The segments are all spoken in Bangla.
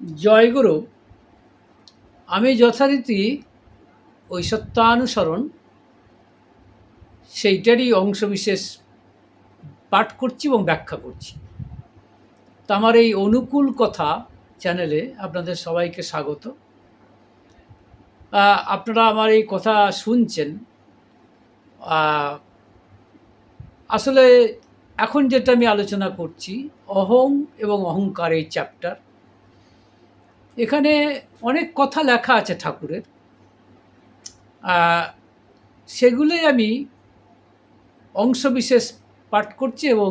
জয়গুরু। আমি যথারীতি ওই সত্যানুসরণ সেইটারই অংশবিশেষ পাঠ করছি এবং ব্যাখ্যা করছি। তো আমার এই অনুকূল কথা চ্যানেলে আপনাদের সবাইকে স্বাগত। আপনারা আমার এই কথা শুনছেন। আসলে এখন যেটা আমি আলোচনা করছি, অহং এবং অহংকার এই চ্যাপ্টার। এখানে অনেক কথা লেখা আছে ঠাকুরের, সেগুলোই আমি অংশবিশেষ পাঠ করছি এবং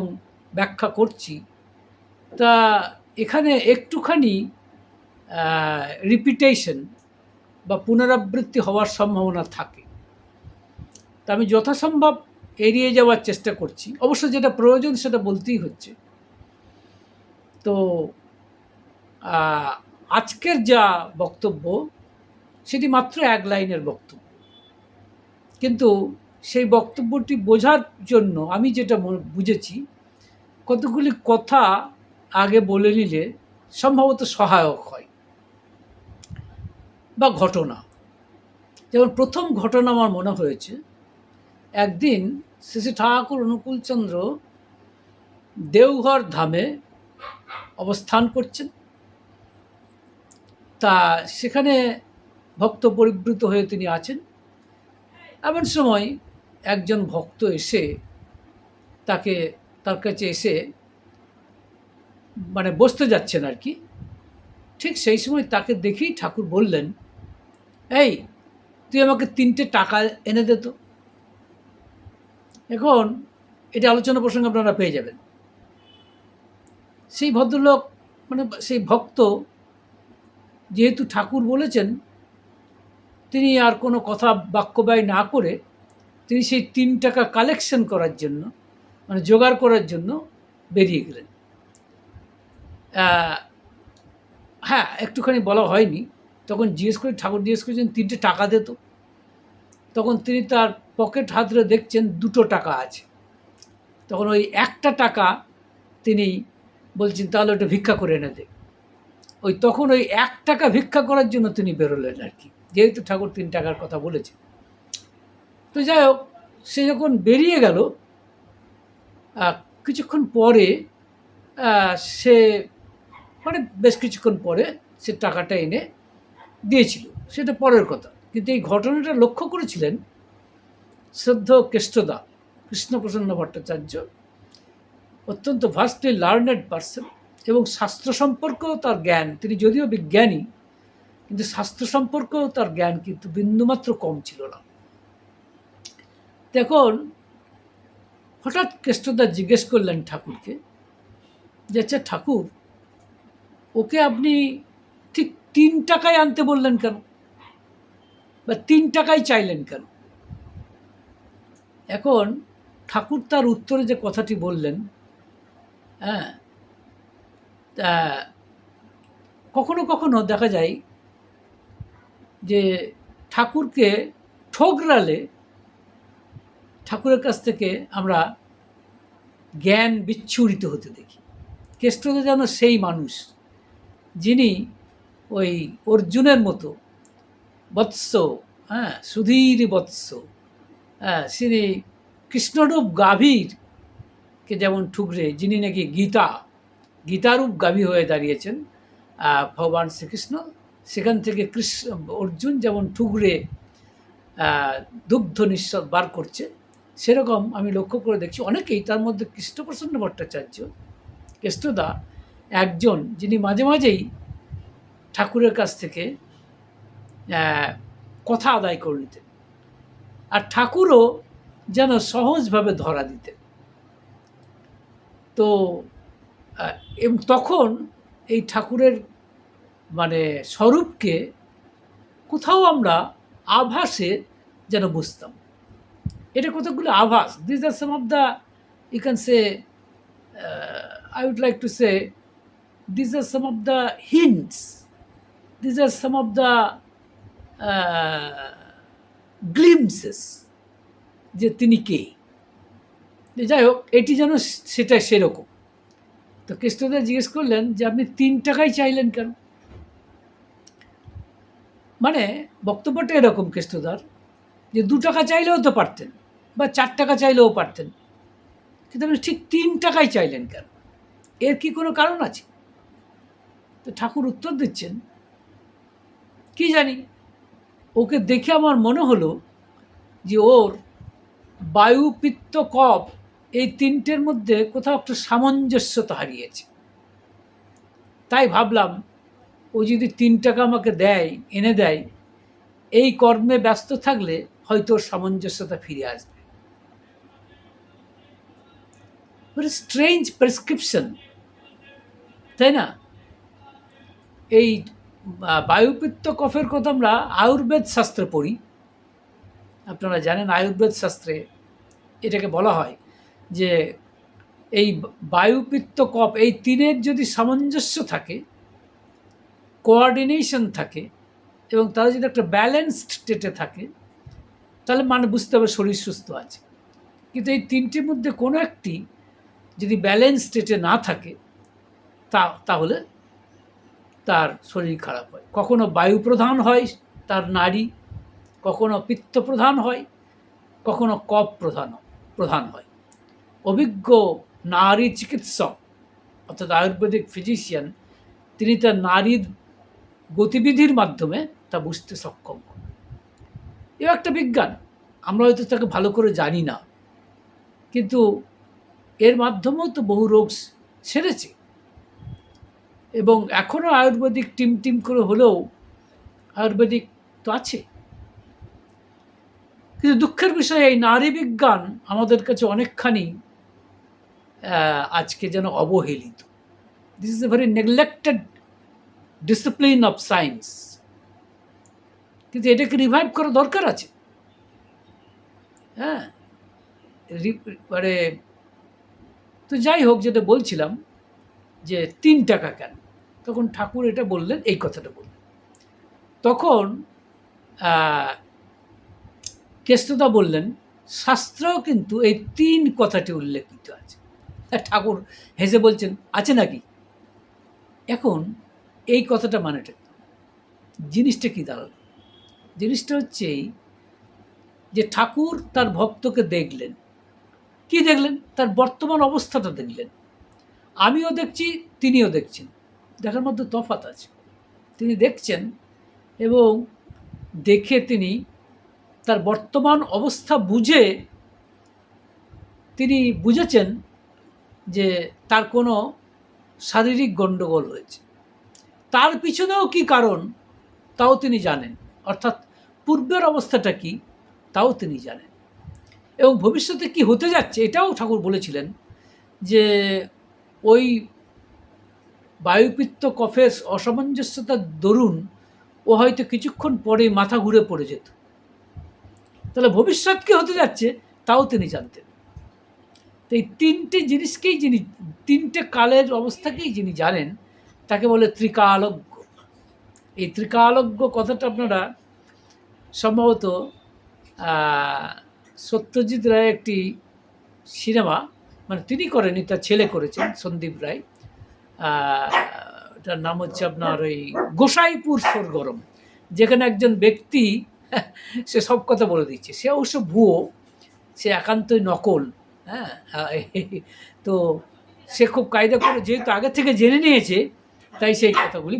ব্যাখ্যা করছি। তা এখানে একটুখানি রিপিটেশন বা পুনরাবৃত্তি হওয়ার সম্ভাবনা থাকে। তা আমি যথাসম্ভব এড়িয়ে যাওয়ার চেষ্টা করছি। অবশ্য যেটা প্রয়োজন সেটা বলতেই হচ্ছে। তো আজকের যা বক্তব্য সেটি মাত্র এক লাইনের বক্তব্য, কিন্তু সেই বক্তব্যটি বোঝার জন্য আমি যেটা বুঝেছি, কতগুলি কথা আগে বলে নিলে সম্ভবত সহায়ক হয়। বা ঘটনা, যেমন প্রথম ঘটনা আমার মনে হয়েছে, একদিন শ্রী শ্রী ঠাকুর অনুকূলচন্দ্র দেওঘর ধামে অবস্থান করছেন। তা সেখানে ভক্ত পরিবৃত হয়ে তিনি আছেন। এমন সময় একজন ভক্ত এসে তার কাছে এসে মানে বসতে যাচ্ছেন আর কি। ঠিক সেই সময় তাকে দেখেই ঠাকুর বললেন, এই তুই আমাকে 3টে টাকা এনে দে তো। এখন এটা আলোচনা প্রসঙ্গে আপনারা পেয়ে যাবেন। সেই ভদ্রলোক মানে সেই ভক্ত, যেহেতু ঠাকুর বলেছেন, তিনি আর কোনো কথা বাক্য ব্যয় না করে তিনি সেই 3 টাকা কালেকশন করার জন্য, মানে জোগাড় করার জন্য বেরিয়ে গেলেন। হ্যাঁ, একটুখানি বলা হয়নি। তখন ঠাকুর জিজ্ঞেস করেছেন, 3টে টাকা দে তো। তখন তিনি তার পকেট হাতড়ে দেখছেন 2টো টাকা আছে। তখন ওই 1টা টাকা তিনি বলছেন, তাহলে ওটা ভিক্ষা করে এনে দে। তখন ওই 1 টাকা ভিক্ষা করার জন্য তিনি বেরোলেন আর কি, যেহেতু ঠাকুর 3 টাকার কথা বলেছে। তো যাই হোক, সে যখন বেরিয়ে গেল, কিছুক্ষণ পরে সে মানে বেশ কিছুক্ষণ পরে সে টাকাটা এনে দিয়েছিল, সেটা পরের কথা। কিন্তু এই ঘটনাটা লক্ষ্য করেছিলেন শ্রদ্ধেয় কেষ্টদা, কৃষ্ণপ্রসন্ন ভট্টাচার্য, অত্যন্ত ভাস্টলি লার্নেড পার্সন, এবং শাস্ত্র সম্পর্কেও তার জ্ঞান। তিনি যদিও বিজ্ঞানী, কিন্তু শাস্ত্র সম্পর্কেও তার জ্ঞান কিন্তু বিন্দুমাত্র কম ছিল না। তখন হঠাৎ কেষ্টদা জিজ্ঞেস করলেন ঠাকুরকে যে, আচ্ছা ঠাকুর, ওকে আপনি ঠিক 3 টাকায় আনতে বললেন কেন, বা 3 টাকায় চাইলেন কেন? এখন ঠাকুর তার উত্তরে যে কথাটি বললেন, হ্যাঁ, কখনো কখনো দেখা যায় যে ঠাকুরকে ঠোকরালে ঠাকুরের কাছ থেকে আমরা জ্ঞান বিচ্ছুরিত হতে দেখি। কেষ্টদা যেন সেই মানুষ যিনি ওই অর্জুনের মতো বৎস, হ্যাঁ, সুধীর বৎস, হ্যাঁ, তিনি কৃষ্ণরূপ গাভীরকে যেমন ঠুকরে, যিনি নাকি গীতারূপ গাভী হয়ে দাঁড়িয়েছেন ভগবান শ্রীকৃষ্ণ, সেখান থেকে অর্জুন যেমন ঠুকরে দুগ্ধ নিঃশ্বাস বার করছে, সেরকম আমি লক্ষ্য করে দেখছি অনেকেই, তার মধ্যে কৃষ্ণপ্রসন্ন ভট্টাচার্য কেষ্টদা একজন, যিনি মাঝে মাঝেই ঠাকুরের কাছ থেকে কথা আদায় করে নিতেন, আর ঠাকুরও যেন সহজভাবে ধরা দিতেন। তো এবং তখন এই ঠাকুরের মানে স্বরূপকে কোথাও আমরা আভাসে যেন বুঝতাম। এটা কতগুলো আভাস। This are some of the, you can say, I would like to say, these are some of the hints, these are some of the glimpses যে তিনি কে। যাই হোক, এটি যেন সেটা সেরকম। তো কেষ্টদা জিজ্ঞেস করলেন যে, আপনি 3 টাকায় চাইলেন কেন? মানে বক্তব্যটা এরকম কেষ্টদার, যে 2 টাকা চাইলেও তো পারতেন, বা 4 টাকা চাইলেও পারতেন, কিন্তু আপনি ঠিক 3 টাকাই চাইলেন কেন? এর কি কোনো কারণ আছে? তো ঠাকুর উত্তর দিচ্ছেন, কি জানি, ওকে দেখে আমার মনে হলো যে ওর বায়ু, পিত্ত, কফ এই 3টের মধ্যে কোথাও একটা সামঞ্জস্যতা হারিয়েছে। তাই ভাবলাম ও যদি 3 টাকা আমাকে দেয়, এনে দেয়, এই কর্মে ব্যস্ত থাকলে হয়তো ওর সামঞ্জস্যতা ফিরে আসবে। ভেরি স্ট্রেঞ্জ প্রেসক্রিপশন, তাই না? এই বায়ুপিত্ত কফের কথা আমরা আয়ুর্বেদ শাস্ত্রে পড়ি। আপনারা জানেন আয়ুর্বেদ শাস্ত্রে এটাকে বলা হয় যে এই বায়ুপিত্ত কফ এই 3-এর যদি সামঞ্জস্য থাকে, কোঅর্ডিনেশন থাকে, এবং তারা যদি একটা ব্যালেন্সড স্টেটে থাকে, তাহলে মানে বুঝতে হবে শরীর সুস্থ আছে। কিন্তু এই 3টির মধ্যে কোনো একটি যদি ব্যালেন্স স্টেটে না থাকে, তাহলে তার শরীর খারাপ হয়। কখনো বায়ু প্রধান হয় তার নাড়ি, কখনো পিত্ত প্রধান হয়, কখনো কফ প্রধান হয়। অভিজ্ঞ নারী চিকিৎসক অর্থাৎ আয়ুর্বেদিক ফিজিশিয়ান, তিনি তার নারীর গতিবিধির মাধ্যমে তা বুঝতে সক্ষম হন। এও একটা বিজ্ঞান, আমরা হয়তো তাকে ভালো করে জানি না, কিন্তু এর মাধ্যমেও তো বহু রোগ সেরেছে, এবং এখনও আয়ুর্বেদিক টিম করে হলেও আয়ুর্বেদিক তো আছে। কিন্তু দুঃখের বিষয় এই নারী বিজ্ঞান আমাদের কাছে অনেকখানি আজকে যেন অবহেলিত। This is a very neglected discipline of science, কিন্তু এটাকে রিভাইভ করা দরকার আছে। হ্যাঁ, মানে তো যাই হোক, যেটা বলছিলাম যে 3 টাকা কেন, তখন ঠাকুর এটা বললেন, এই কথাটা বললেন। তখন কেষ্টদা বললেন, শাস্ত্রেও কিন্তু এই 3 কথাটি উল্লেখিত আছে। ঠাকুর হেসে বলছেন, আছে নাকি? এখন এই কথাটা মানেটা জিনিসটা কি দাঁড়ালো? জিনিসটা হচ্ছে এই যে ঠাকুর তার ভক্তকে দেখলেন। কি দেখলেন? তার বর্তমান অবস্থাটা দেখলেন। আমিও দেখছি, তিনিও দেখছেন। দেখার মধ্যে তফাৎ আছে। তিনি দেখছেন এবং দেখে তিনি তার বর্তমান অবস্থা বুঝে তিনি বুঝেছেন যে তার কোনো শারীরিক গণ্ডগোল হয়েছে। তার পিছনেও কি কারণ তাও তিনি জানেন, অর্থাৎ পূর্বের অবস্থাটা কি তাও তিনি জানেন, এবং ভবিষ্যতে কি হতে যাচ্ছে এটাও ঠাকুর বলেছিলেন, যে ওই বায়ুপিত্ত কফের অসামঞ্জস্যতার দরুন ও হয়তো কিছুক্ষণ পরে মাথা ঘুরে পড়ে যেত। তাহলে ভবিষ্যৎ কী হতে যাচ্ছে তাও তিনি জানতেন। তো এই 3টে জিনিসকেই যিনি, 3টে কালের অবস্থাকেই যিনি জানেন, তাকে বলে ত্রিকালজ্ঞ। এই ত্রিকালজ্ঞ কথাটা আপনারা সম্ভবত সত্যজিৎ রায় একটি সিনেমা, মানে তিনি করেনি, তার ছেলে করেছেন, সন্দীপ রায়, এটার নাম হচ্ছে আপনার ওই গোসাইপুর সরগরম, যেখানে একজন ব্যক্তি সে সব কথা বলে দিচ্ছে, সে অবশ্য ভুয়ো, সে একান্তই নকল। হ্যাঁ, তো সে খুব কায়দা করে, যেহেতু আগে থেকে জেনে নিয়েছে, তাই সেই কথাগুলি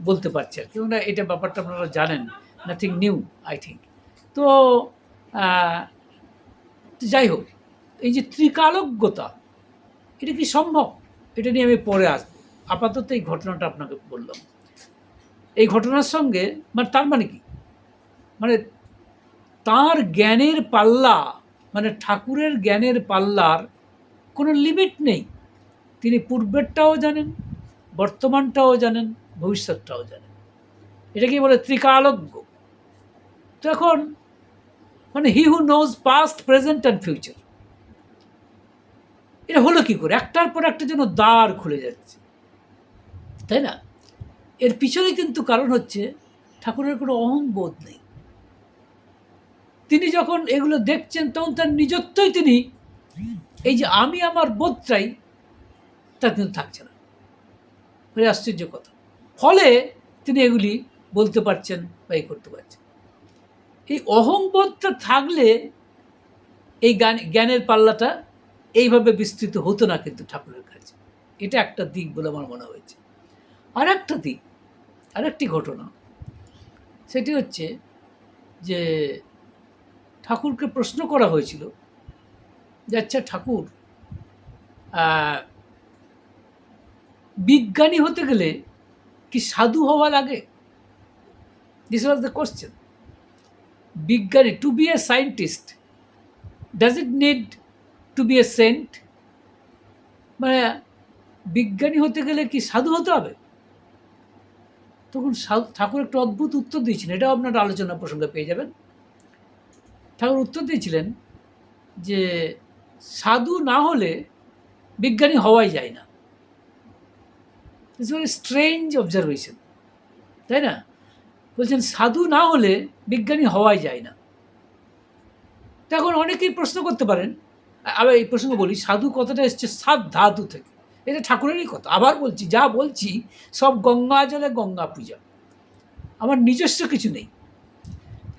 বলতে পারছে আর কি। এটা ব্যাপারটা আপনারা জানেন, নাথিং নিউ আই থিঙ্ক। তো যাই হোক, এই যে ত্রিকালজ্ঞতা, এটা কি সম্ভব? এটা নিয়ে আমি পরে আসবো। আপাতত এই ঘটনাটা আপনাকে বললাম। এই ঘটনার সঙ্গে তার মানে কি, মানে তার জ্ঞানের পাল্লা, মানে ঠাকুরের জ্ঞানের পাল্লার কোনো লিমিট নেই। তিনি পূর্বেরটাও জানেন, বর্তমানটাও জানেন, ভবিষ্যৎটাও জানেন। এটাকেই বলে ত্রিকালজ্ঞ। তো এখন মানে he who knows past, present and future. এটা হলো কী করে? একটার পর একটা যেন দ্বার খুলে যাচ্ছে, তাই না? এর পিছনে কিন্তু কারণ হচ্ছে ঠাকুরের কোনো অহংবোধ নেই। তিনি যখন এগুলো দেখছেন তখন তার নিজত্বই তিনি, এই যে আমি আমার বোধটাই তার কিন্তু থাকছে না। আশ্চর্য কথা। ফলে তিনি এগুলি বলতে পারছেন বা এই করতে পারছেন। এই অহংবোধটা থাকলে এই জ্ঞানের পাল্লাটা এইভাবে বিস্তৃত হতো না কিন্তু ঠাকুরের কাছে। এটা একটা দিক বলে আমার মনে হয়েছে। আরেকটা দিক, আরেকটি ঘটনা, সেটি হচ্ছে যে ঠাকুরকে প্রশ্ন করা হয়েছিল যে আচ্ছা ঠাকুর, বিজ্ঞানী হতে গেলে কি সাধু হওয়া লাগে? This was the question. বিজ্ঞানী, to be a scientist, does it need to be a saint? মানে বিজ্ঞানী হতে গেলে কি সাধু হতে হবে? তখন ঠাকুর একটা অদ্ভুত উত্তর দিয়েছিলেন, এটাও আপনার আলোচনা প্রসঙ্গে পেয়ে যাবেন। ঠাকুর উত্তর দিয়েছিলেন যে সাধু না হলে বিজ্ঞানী হওয়াই যায় না। ইটস ভেরি স্ট্রেঞ্জ অবজারভেশন, তাই না? বলছেন সাধু না হলে বিজ্ঞানী হওয়াই যায় না। তখন অনেকেই প্রশ্ন করতে পারেন, আবার এই প্রসঙ্গ বলি, সাধু কথাটা এসছে সাত ধাতু থেকে, এটা ঠাকুরেরই কথা। আবার বলছি, যা বলছি সব গঙ্গা জলে গঙ্গা পূজা, আমার নিজস্ব কিছু নেই।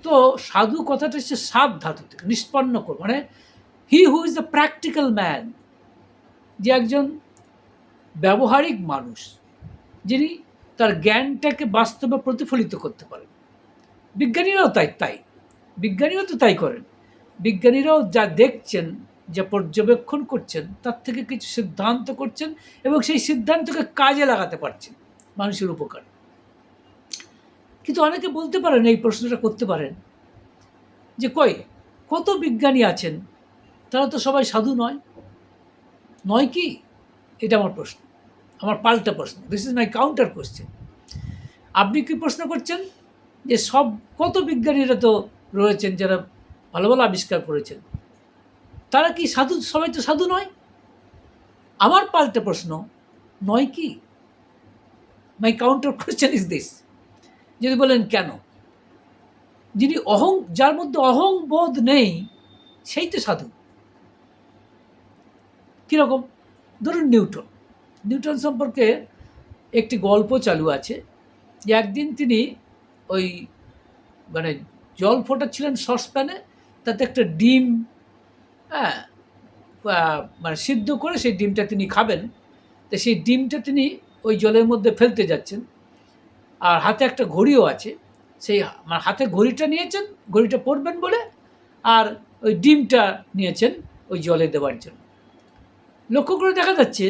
তো সাধু কথাটা এসছে সাত ধাতু থেকে, নিষ্পন্ন কর, মানে he who is the practical man, যে একজন ব্যবহারিক মানুষ, যিনি তার জ্ঞানটাকে বাস্তবে প্রতিফলিত করতে পারেন। বিজ্ঞানীরাও তাই বিজ্ঞানীরাও তো তাই করেন। বিজ্ঞানীরাও যা দেখছেন, যা পর্যবেক্ষণ করছেন, তার থেকে কিছু সিদ্ধান্ত করছেন এবং সেই সিদ্ধান্তকে কাজে লাগাতে পারছেন মানুষের উপকারে। কিন্তু অনেকে বলতে পারেন, এই প্রশ্নটা করতে পারেন যে কত বিজ্ঞানী আছেন, তারা তো সবাই সাধু নয় কি? এটা আমার প্রশ্ন, আমার পাল্টা প্রশ্ন। This is my counter question. আপনি কি প্রশ্ন করছেন যে কত বিজ্ঞানীরা তো রয়েছেন যারা ভালো ভালো আবিষ্কার করেছেন, তারা কি সাধু? সবাই তো সাধু নয়। আমার পাল্টা প্রশ্ন, নয় কি? মাই কাউন্টার কোশ্চেন ইজ দিস। যদি বলেন কেন? যার মধ্যে অহংবোধ নেই, সেই তো সাধু। কীরকম? ধরুন নিউটন সম্পর্কে একটি গল্প চালু আছে যে একদিন তিনি ওই মানে জল ফোটাচ্ছিলেন সসপ্যানে, তাতে একটা ডিম মানে সিদ্ধ করে সেই ডিমটা তিনি খাবেন। তো সেই ডিমটা তিনি ওই জলের মধ্যে ফেলতে যাচ্ছেন, আর হাতে একটা ঘড়িও আছে। সেই হাতে ঘড়িটা নিয়েছেন, ঘড়িটা পরবেন বলে, আর ওই ডিমটা নিয়েছেন ওই জলে দেওয়ার জন্য। লক্ষ্য করে দেখা যাচ্ছে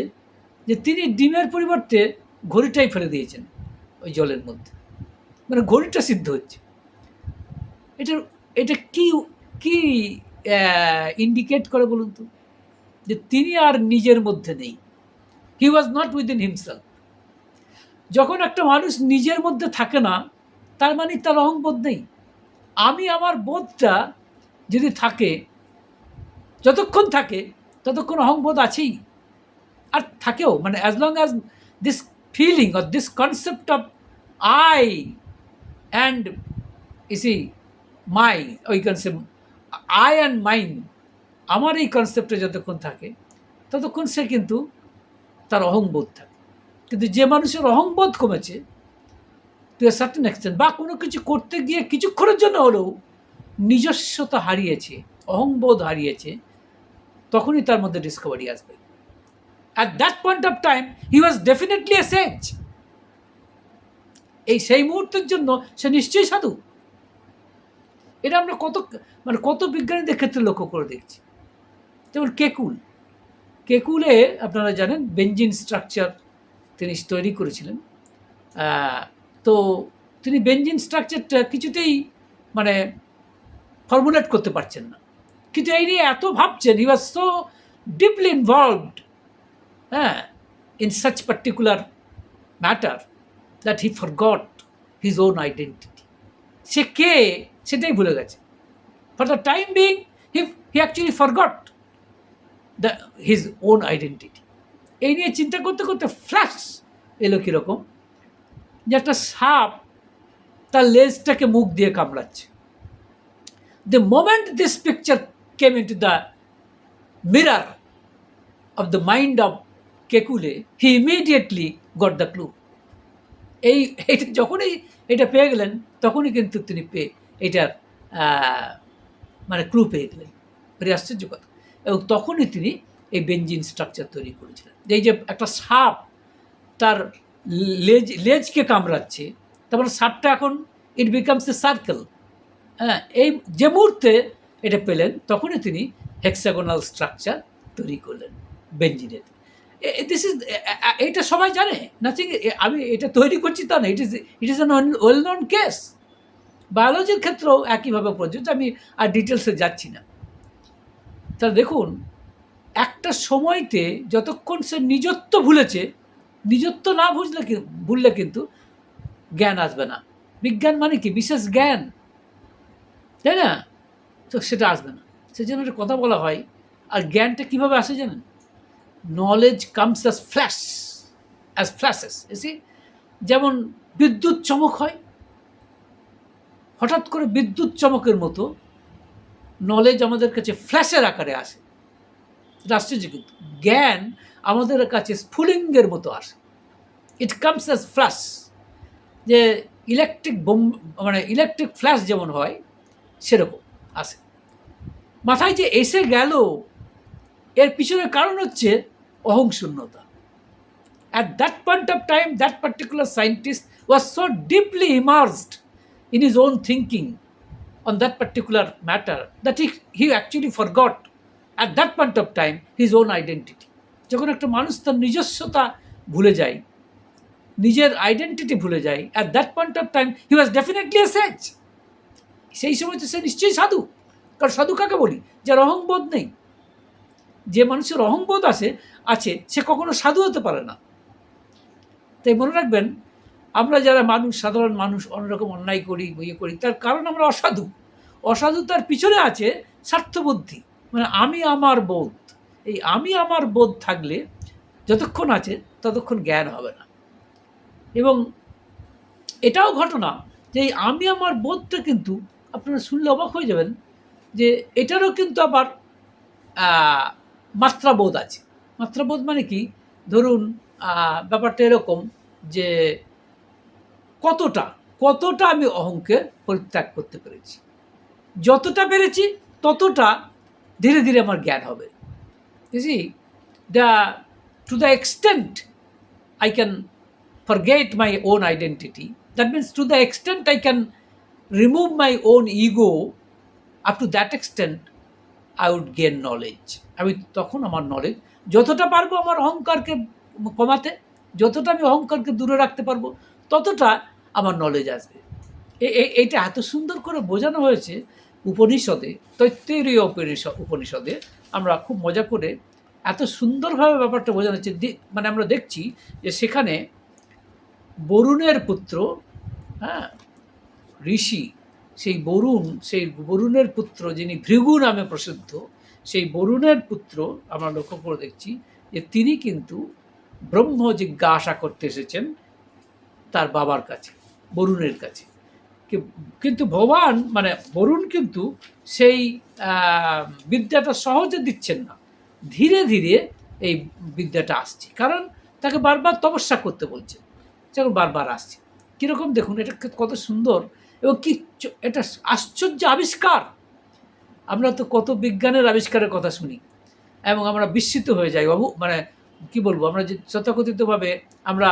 যে তিনি ডিমের পরিবর্তে ঘড়িটাই ফেলে দিয়েছেন ওই জলের মধ্যে, মানে ঘড়িটা সিদ্ধ হচ্ছে। এটা কি ইন্ডিকেট করে বলুন তো? যে তিনি আর নিজের মধ্যে নেই। হি ওয়াজ নট উইদিন হিমসেলফ। যখন একটা মানুষ নিজের মধ্যে থাকে না, তার মানে তার অহংবোধ নেই। আমি আমার বোধটা যদি থাকে, যতক্ষণ থাকে ততক্ষণ অহংবোধ আছেই, আর থাকেও, মানে as long as this feeling or this concept of I and my, ওই কনসেপ্ট আই অ্যান্ড মাইন, আমার এই কনসেপ্টে যতক্ষণ থাকে ততক্ষণ সে কিন্তু তার অহংবোধ থাকে। কিন্তু যে মানুষের অহংবোধ কমেছে টু এ সার্টেন এক্সটেন্ট, বা কোনো কিছু করতে গিয়ে কিছুক্ষণের জন্য হলেও নিজস্বতা হারিয়েছে, অহংবোধ হারিয়েছে, তখনই তার মধ্যে ডিসকভারি আসবে। At that point of time he was definitely a sage. সেই মুহূর্তের জন্য সে নিশ্চয়ই সাধু। এটা আমরা কত বিজ্ঞানীদের ক্ষেত্রে লক্ষ্য করে দেখছি। যেমন কেকুলে আপনারা জানেন বেঞ্জিন স্ট্রাকচার তিনি তৈরি করেছিলেন। তো তিনি বেঞ্জিন স্ট্রাকচারটা কিছুতেই মানে ফর্মুলেট করতে পারছেন না, কিন্তু এই নিয়ে এত ভাবছেন, he was so deeply involved in such particular matter that he forgot his own identity. সে কে সেটাই ভুলে গেছে। For the time being he actually forgot his own identity. এই নিয়ে চিন্তা করতে করতে ফ্ল্যাশ এলো কীরকম, যে একটা সাপ তার লেজটাকে মুখ দিয়ে কামড়াচ্ছে। The moment this picture came into the mirror of the mind of Kekule, he immediately got the clue. এই এটা যখনই এটা পেয়ে গেলেন তখনই কিন্তু তিনি এটার মানে ক্লু পেয়ে গেলেন। ভেরি আশ্চর্য কথা। এবং তখনই তিনি এই বেঞ্জিন স্ট্রাকচার তৈরি করেছিলেন। এই যে একটা সাপ তার লেজকে কামড়াচ্ছে, তারপরে সাপটা এখন ইট বিকামস এ সার্কেল। হ্যাঁ, এই যে মুহূর্তে এটা পেলেন তখনই তিনি হেক্সাগোনাল স্ট্রাকচার তৈরি করলেন বেঞ্জিনের। দিস ইজ, এটা সবাই জানে, নাথিং, আমি এটা তৈরি করছি তা না, it is an well known case. বায়োলজির ক্ষেত্রেও একইভাবে প্রযোজ্য, আমি আর ডিটেলসে যাচ্ছি না। তাহলে দেখুন, একটা সময়তে যতক্ষণ সে নিজত্ব ভুলেছে, নিজত্ব না ভুললে কিন্তু জ্ঞান আসবে না। বিজ্ঞান মানে কি? বিশেষ জ্ঞান, তাই না? তো সেটা আসবে না। সেজন্য একটা কথা বলা হয়। আর জ্ঞানটা কীভাবে আসে জানেন? Knowledge comes as flashes. AC, যেমন বিদ্যুৎ চমক হয়, হঠাৎ করে বিদ্যুৎ চমকের মতো নলেজ আমাদের কাছে ফ্ল্যাশের আকারে আসে। এটা আশ্চর্য। কিন্তু জ্ঞান আমাদের কাছে স্ফুলিঙ্গের মতো আসে। It comes as flash. যে ইলেকট্রিক ফ্ল্যাশ যেমন হয় সেরকম আসে মাথায়। যে এসে গেল, এর পিছনে কারণ হচ্ছে অহংশূন্যতা। At that point of time, that particular scientist was so deeply immersed in his own thinking on that particular matter that he actually forgot at that point of time his own identity. যখন একটা মানুষ তার নিজস্বতা ভুলে যায়, নিজের আইডেন্টিটি ভুলে যায়, at that point of time he was definitely a sage. সেই সময় তো সে নিশ্চয়ই সাধু। কারণ সাধু কাকে বলি? যার অহংবোধ নেই। যে মানুষের অহংবোধ আছে সে কখনো সাধু হতে পারে না। তাই মনে রাখবেন, আমরা যারা মানুষ, সাধারণ মানুষ, অন্যরকম অন্যায় করি, করি, তার কারণ আমরা অসাধু। অসাধুতার পিছনে আছে স্বার্থবুদ্ধি, মানে আমি আমার বোধ। এই আমি আমার বোধ থাকলে যতক্ষণ আছে ততক্ষণ জ্ঞান হবে না। এবং এটাও ঘটনা যে এই আমি আমার বোধটা কিন্তু আপনারা শুনলে অবাক হয়ে যাবেন যে এটারও কিন্তু আবার মাত্রাবোধ আছে। মাত্রাবোধ মানে কি? ধরুন ব্যাপারটা এরকম যে কতটা আমি অহংকে পরিত্যাগ করতে পেরেছি। যতটা পেরেছি ততটা ধীরে ধীরে আমার জ্ঞান হবে। To the extent I can forget my own identity, that means to the extent I can remove my own ego, up to that extent I would gain knowledge. আমি তখন আমার নলেজ যতটা পারবো আমার অহংকারকে কমাতে, যতটা আমি অহংকারকে দূরে রাখতে পারবো ততটা আমার নলেজ আসবে। এইটা এত সুন্দর করে বোঝানো হয়েছে উপনিষদে, তৈত্তরীয় উপনিষদে। আমরা খুব মজা করে এত সুন্দরভাবে ব্যাপারটা বোঝানো হচ্ছে। মানে আমরা দেখছি যে সেখানে বরুণের পুত্র, হ্যাঁ, ঋষি, সেই বরুণের পুত্র যিনি ভৃগু নামে প্রসিদ্ধ, সেই বরুণের পুত্র আমরা লক্ষ্য করে দেখছি যে তিনি কিন্তু ব্রহ্ম জিজ্ঞাসা করতে এসেছেন তার বাবার কাছে, বরুণের কাছে। কিন্তু ভগবান মানে বরুণ কিন্তু সেই বিদ্যাটা সহজে দিচ্ছেন না, ধীরে ধীরে এই বিদ্যাটা আসছে, কারণ তাকে বারবার তপস্যা করতে বলছে, যখন বারবার আসছে। কীরকম দেখুন, এটা কত সুন্দর এবং কি এটা আশ্চর্য আবিষ্কার। আমরা তো কত বিজ্ঞানের আবিষ্কারের কথা শুনি এবং আমরা বিস্মিত হয়ে যাই, মানে কি বলবো, আমরা যে তথাকথিতভাবে আমরা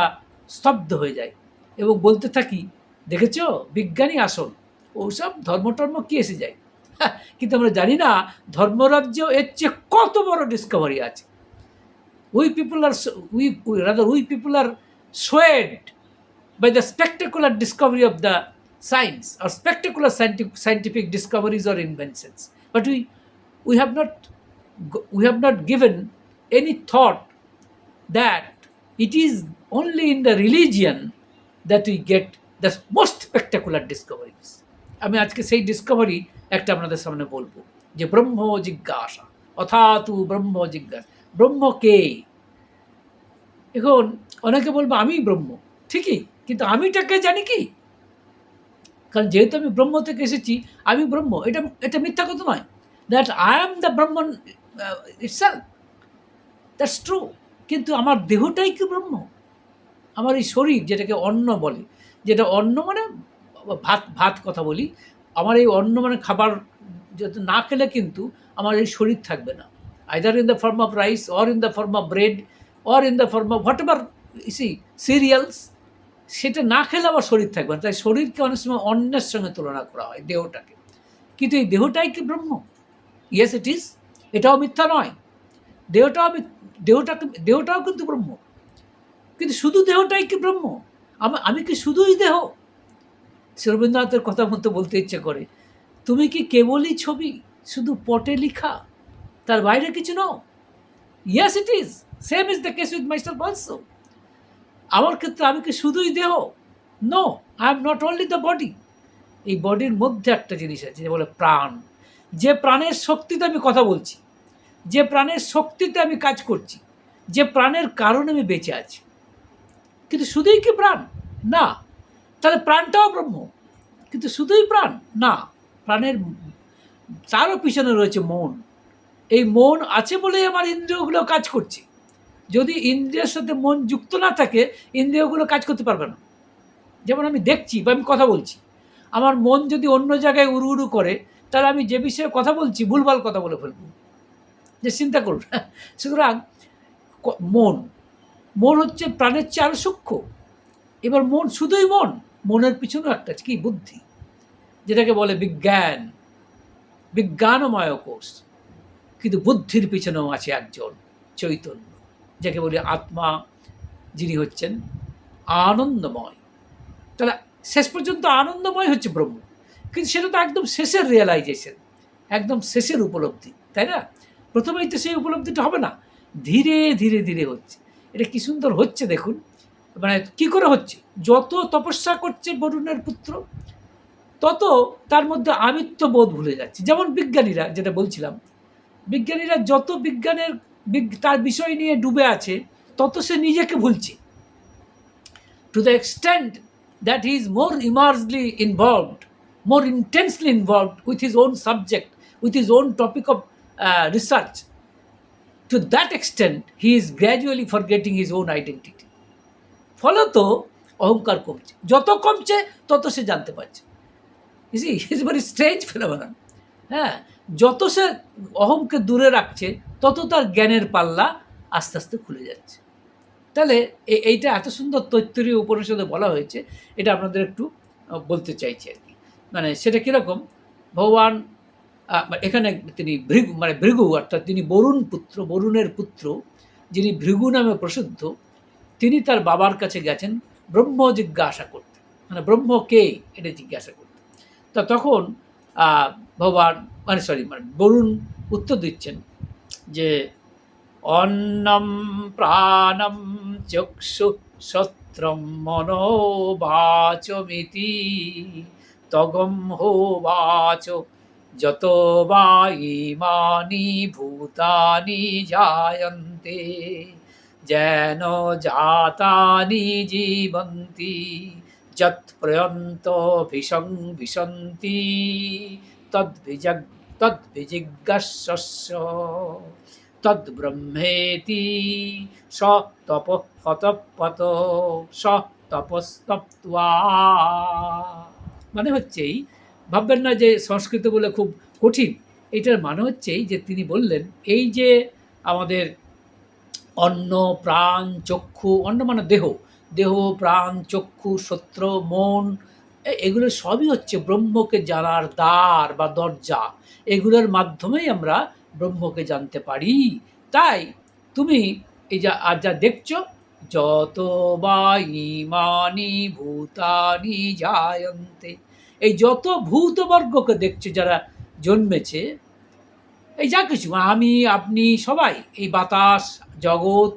স্তব্ধ হয়ে যাই এবং বলতে থাকি, দেখেছ বিজ্ঞানী আসল, ওসব ধর্মটর্ম কি এসে যায়। কিন্তু আমরা জানি না ধর্মরাজ্য এর চেয়ে কত বড় ডিসকভারি আছে। We people are swayed by the spectacular discovery of the science or spectacular scientific discoveries or inventions, but we have not given any thought that it is only in the religion that we get the most spectacular discoveries. আমি আজকে সেই ডিসকভারি একটা আপনাদের সামনে বলবো, যে ব্রহ্ম জিজ্ঞাসা, অথাতু ব্রহ্ম জিজ্ঞাসা। ব্রহ্ম কে? এখন অনেকে বলবো আমি ব্রহ্ম, ঠিকই, কিন্তু আমিটাকে জানি কি? কারণ যেহেতু আমি ব্রহ্ম থেকে এসেছি, আমি ব্রহ্ম, এটা মিথ্যা কথা নয়। That I am the Brahman itself, that's true. কিন্তু আমার দেহটাই কি ব্রহ্ম? আমার এই শরীর যেটাকে অন্ন বলে, যেটা অন্ন মানে ভাত ভাত কথা বলি, আমার এই অন্ন মানে খাবার যাতে না খেলে কিন্তু আমার এই শরীর থাকবে না। Either in the form of rice or in the form of bread or in the form of what ever serials, সেটা না খেলে আমার শরীর থাকবে না। তাই শরীরকে অনেক সময় অন্নের সঙ্গে তুলনা করা হয়, দেহটাকে। কিন্তু এই দেহটাই কি ব্রহ্ম? Yes it is. এটাও মিথ্যা নয়। দেহটাও দেহটাও কিন্তু ব্রহ্ম। কিন্তু শুধু দেহটাই কি ব্রহ্ম? আমি কি শুধুই দেহ? শ্রী রবীন্দ্রনাথের কথা মতো বলতে ইচ্ছে করে, তুমি কি কেবলই ছবি, শুধু পটে লিখা, তার বাইরে কিছু নও? Yes it is. Same is the case with myself also. আমার ক্ষেত্রে আমি কি শুধুই দেহ? No, I am not only the body. এই বডির মধ্যে একটা জিনিস আছে, যে বলে প্রাণ। যে প্রাণের শক্তিতে আমি কথা বলছি, যে প্রাণের শক্তিতে আমি কাজ করছি, যে প্রাণের কারণে আমি বেঁচে আছি। কিন্তু শুধুই কি প্রাণ? না। তাহলে প্রাণটাও ব্রহ্ম, কিন্তু শুধুই প্রাণ না। প্রাণের তারও পিছনে রয়েছে মন। এই মন আছে বলেই আমার ইন্দ্রিয়গুলো কাজ করছে। যদি ইন্দ্রিয়ের সাথে মন যুক্ত না থাকে, ইন্দ্রিয়গুলো কাজ করতে পারবে না। যেমন আমি দেখছি বা আমি কথা বলছি, আমার মন যদি অন্য জায়গায় উড়ু উড়ু করে, তাহলে আমি যে বিষয়ে কথা বলছি ভুলভাল কথা বলে ফেলব। যে চিন্তা করুন। সুতরাং মন মন হচ্ছে প্রাণের চেয়ে আরও সূক্ষ্ম। এবার মন শুধুই মন, মনের পিছনেও একটা কি বুদ্ধি, যেটাকে বলে বিজ্ঞান, বিজ্ঞানময় কোষ। কিন্তু বুদ্ধির পিছনেও আছে একজন চৈতন্য, যাকে বলি আত্মা, যিনি হচ্ছেন আনন্দময়। তাহলে শেষ পর্যন্ত আনন্দময় হচ্ছে ব্রহ্ম। কিন্তু সেটা তো একদম শেষের রিয়েলাইজেশন, একদম শেষের উপলব্ধি, তাই না? প্রথমেই তো সেই উপলব্ধিটা হবে না, ধীরে ধীরে ধীরে হচ্ছে। এটা কি সুন্দর হচ্ছে দেখুন। মানে কি করে হচ্ছে? যত তপস্যা করছে বরুণের পুত্র, তত তার মধ্যে আমিত্ব বোধ ভুলে যাচ্ছে। যেমন বিজ্ঞানীরা, যেটা বলছিলাম, বিজ্ঞানীরা যত বিজ্ঞানের তার বিষয় নিয়ে ডুবে আছে, তত সে নিজেকে ভুলছে। To the extent that he is more immersely involved, more intensely involved with his own subject, with his own topic of research, to that extent he is gradually forgetting his own identity. ফলত অহংকার কমছে, যত কমছে তত সে জানতে পারছে। Is very strange phenomenon. হ্যাঁ, যত সে অহংকে দূরে রাখছে, তত তার জ্ঞানের পাল্লা আস্তে আস্তে খুলে যাচ্ছে। তাহলে এইটা এত সুন্দর তৈত্তরীয় উপনিষদে বলা হয়েছে, এটা আপনাদের একটু বলতে চাইছি আর কি। মানে সেটা কীরকম? ভগবান এখানে তিনি ভৃগু, অর্থাৎ তিনি বরুণের পুত্র, যিনি ভৃগু নামে প্রসিদ্ধ, তিনি তার বাবার কাছে গেছেন ব্রহ্ম জিজ্ঞাসা করতে, মানে ব্রহ্ম কে এটা জিজ্ঞাসা করতে। তা তখন ভগবান বরুণ উত্তর দিচ্ছেন যে অন্নম প্রাণম চক্ষু সত্রম মনোবাচমিতি তগম হোবাচ যত বা ইমানি ভূতানি জায়ন্তে যেন জাতানি জীবন্তি যৎ প্রয়ন্ত ভিসন্তি তদ্বিজিজ্ঞাস্য তদ্ব্রহ্মেতি স তপঃ স তপস্তপ্ত্বা। মানে হচ্ছেই, ভাববেন না যে সংস্কৃত বলে খুব কঠিন। এটার মানে হচ্ছেই যে তিনি বললেন, এই যে আমাদের অন্ন প্রাণ চক্ষু, অন্ন মানে দেহ, দেহ প্রাণ চক্ষু শ্রোত্র মন, এগুলো সবই হচ্ছে ব্রহ্মকে জানার দ্বার বা দরজা। এগুলোর মাধ্যমেই আমরা ব্রহ্মকে জানতে পারি। তাই তুমি এই যা দেখছো, যত বা ইমানি ভূতানি জায়ন্তে, এই যত ভূতবর্গকে দেখছো যারা জন্মেছে, এই যা কিছু আমি আপনি সবাই, এই বাতাস জগৎ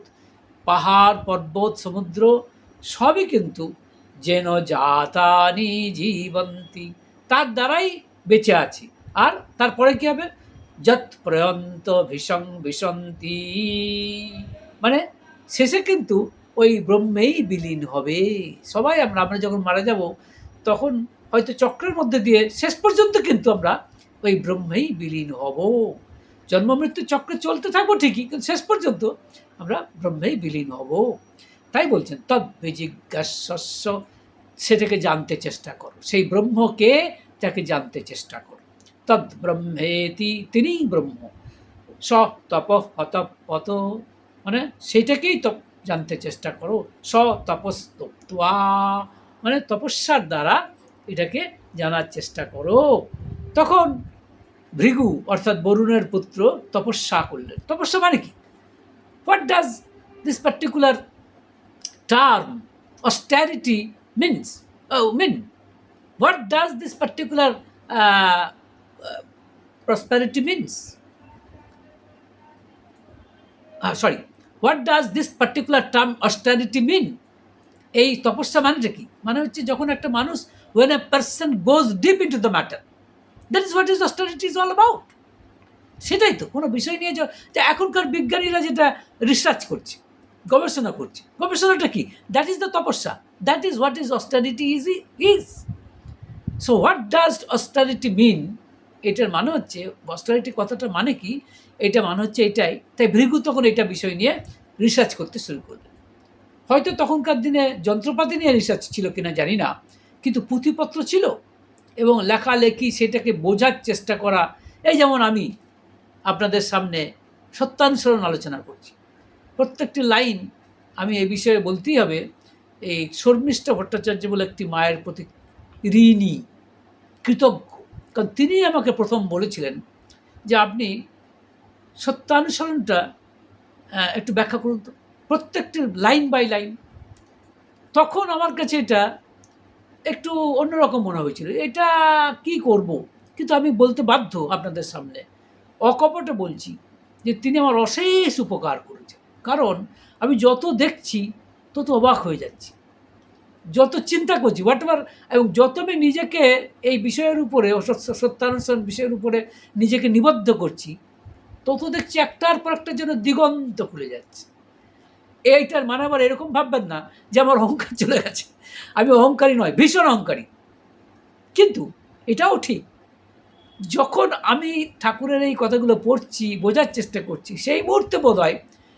পাহাড় পর্বত সমুদ্র সবই কিন্তু যেন জাতানি জীবন্তি, তার দ্বারাই বেঁচে আছি। আর তারপরে কী হবে? যৎ প্রয়ন্ত ভিসন্তি, মানে শেষে কিন্তু ওই ব্রহ্মেই বিলীন হবে সবাই। আমরা যখন মারা যাব, তখন হয়তো চক্রের মধ্যে দিয়ে শেষ পর্যন্ত কিন্তু আমরা ওই ব্রহ্মেই বিলীন হব। জন্ম মৃত্যু চক্রে চলতে থাকবো ঠিকই, কিন্তু শেষ পর্যন্ত আমরা ব্রহ্মেই বিলীন হব। তাই বলছেন তদ্বিজিজ্ঞাস্য, সেটাকে জানতে চেষ্টা করো, সেই ব্রহ্মকে তাকে জানতে চেষ্টা করো। তদ ব্রহ্মেতি, তিনিই ব্রহ্ম। স তপ হতপত, মানে সেইটাকেই জানতে চেষ্টা করো। স তপস্তপ্ত্বা, মানে তপস্যার দ্বারা এটাকে জানার চেষ্টা করো। তখন ভৃগু অর্থাৎ বরুণের পুত্র তপস্যা করলেন। তপস্যা মানে কি? What does this particular term austerity means mean? What does this particular uh, prosperity means? Sorry, what does this particular term austerity mean? এই তপস্যা মানেটা কি? মানে হচ্ছে যখন একটা মানুষ, when a person goes deep into the matter, that is what is austerity is all about. সেটাই তো কোনো বিষয় নিয়ে যে এখনকার বিজ্ঞানীরা যেটা রিসার্চ করছে, গবেষণা করছে, গবেষণাটা কি? That is the tapasya, that is what is austerity is. So what does austerity mean, এটার মানে হচ্ছে, অস্টারিটি কথাটা মানে কি, এটা মানে হচ্ছে এটাই। তাই ভৃগু তখন এটা বিষয় নিয়ে রিসার্চ করতে শুরু করলেন। হয়তো তখনকার দিনে যন্ত্রপাতি নিয়ে রিসার্চ ছিল কিনা জানি না, কিন্তু পুঁথিপত্র ছিল এবং লেখালেখি, সেটাকে বোঝার চেষ্টা করা। এই যেমন আমি আপনাদের সামনে সত্যানুসরণ আলোচনা করছি, প্রত্যেকটি লাইন আমি এই বিষয়ে বলতেই হবে। এই শর্মিষ্ঠা ভট্টাচার্য বলে একটি মায়ের প্রতি ঋণী, কৃতজ্ঞ, কারণ তিনি আমাকে প্রথম বলেছিলেন যে আপনি সত্যানুসরণটা একটু ব্যাখ্যা করুন তো, প্রত্যেকটি লাইন বাই লাইন। তখন আমার কাছে এটা একটু অন্যরকম মনে হয়েছিল, এটা কি করব, কিন্তু আমি বলতে বাধ্য আপনাদের সামনে, অকপটে বলছি যে তিনি আমার অশেষ উপকার করেছেন। কারণ আমি যত দেখছি তত অবাক হয়ে যাচ্ছি, যত চিন্তা করছি হোয়াট এভার, এবং যত আমি নিজেকে এই বিষয়ের উপরে, সত্যানুসরণ বিষয়ের উপরে নিজেকে নিবদ্ধ করছি, তত দেখছি একটার পর একটা যেন দিগন্ত খুলে যাচ্ছে। এইটার মানে আবার এরকম ভাববেন না যে আমার অহংকার চলে গেছে, আমি অহংকারী নয়, ভীষণ অহংকারী। কিন্তু এটাও ঠিক, যখন আমি ঠাকুরের এই কথাগুলো পড়ছি, বোঝার চেষ্টা করছি, সেই মুহূর্তে বোধ হয়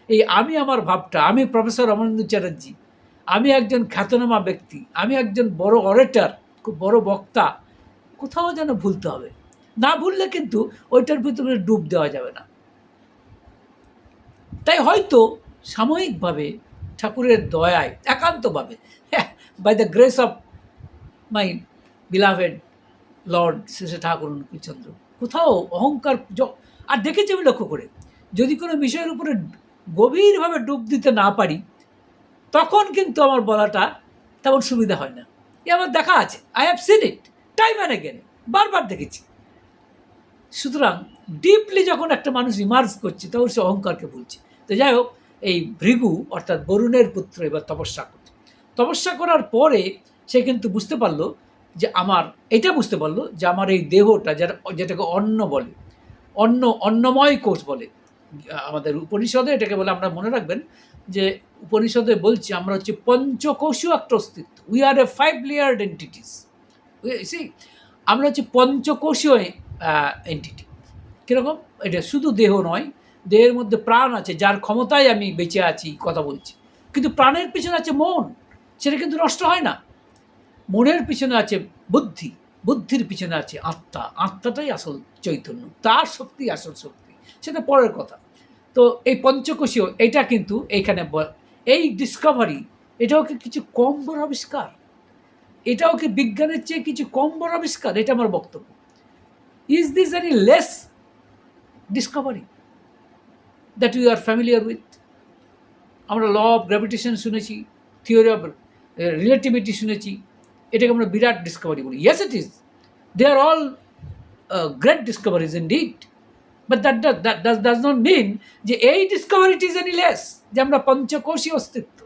এই আমি আমার ভাবটা, আমি প্রফেসর রমানন্দ চ্যাটার্জি, আমি একজন খ্যাতনামা ব্যক্তি, আমি একজন বড় অরেটার, খুব বড় বক্তা, কোথাও যেন ভুলতে হবে। না ভুললে কিন্তু ওইটার ভিতরে ডুব দেওয়া যাবে না। তাই হয়তো সাময়িকভাবে ঠাকুরের দয়ায়, একান্তভাবে, by the grace of my beloved lord শেষে ঠাকুর অনুকূলচন্দ্র, কোথাও অহংকার, আর দেখেছি আমি লক্ষ্য করে, যদি কোনো বিষয়ের উপরে গভীরভাবে ডুব দিতে না পারি, তখন কিন্তু আমার বলাটা তেমন সুবিধা হয় না। এ আমার দেখা আছে, I have seen it time and again, বারবার দেখেছি। সুতরাং ডিপলি যখন একটা মানুষ ইমার্জ করছে, তখন সে অহংকারকে বলছে। তো যাই হোক, এই ভৃগু অর্থাৎ বরুণের পুত্র এবার তপস্যা করছে। তপস্যা করার পরে সে কিন্তু বুঝতে পারলো যে এটা বুঝতে পারলো যে আমার এই দেহটা, যেটাকে অন্ন বলে, অন্নময় কোষ বলে আমাদের উপনিষদে, এটাকে বলে, আমরা মনে রাখবেন যে উপনিষদে বলছি আমরা হচ্ছে পঞ্চকোষীয় একটা অস্তিত্ব, we are A 5 layered entities. আমরা হচ্ছে পঞ্চকোষীয় এন্টিটি। কীরকম? এটা শুধু দেহ নয়, দেহের মধ্যে প্রাণ আছে, যার ক্ষমতায় আমি বেঁচে আছি, কথা বলছি। কিন্তু প্রাণের পিছনে আছে মন, সেটা কিন্তু নষ্ট হয় না। মনের পিছনে আছে বুদ্ধি, বুদ্ধির পিছনে আছে আত্মা, আত্মাটাই আসল চৈতন্য, তার শক্তি আসল শক্তি, সেটা পরের কথা। তো এই পঞ্চকোষীয়, এটা কিন্তু এইখানে এই ডিসকভারি, এটাও কি কিছু কম বড় আবিষ্কার? এটাও কি বিজ্ঞানের চেয়ে কিছু কম বড় আবিষ্কার? এটা আমার বক্তব্য। Is this any less discovery that you are familiar with? আমরা ল অফ গ্র্যাভিটেশন শুনেছি, থিওরি অফ রিলেটিভিটি শুনেছি, এটাকে আমরা বিরাট ডিসকভারি বলি। Yes it is, they are all great discoveries indeed, but that does not mean যে এই ডিসকভারিটি ইজ এনি লেস, যে আমরা পঞ্চকোষী অস্তিত্ব।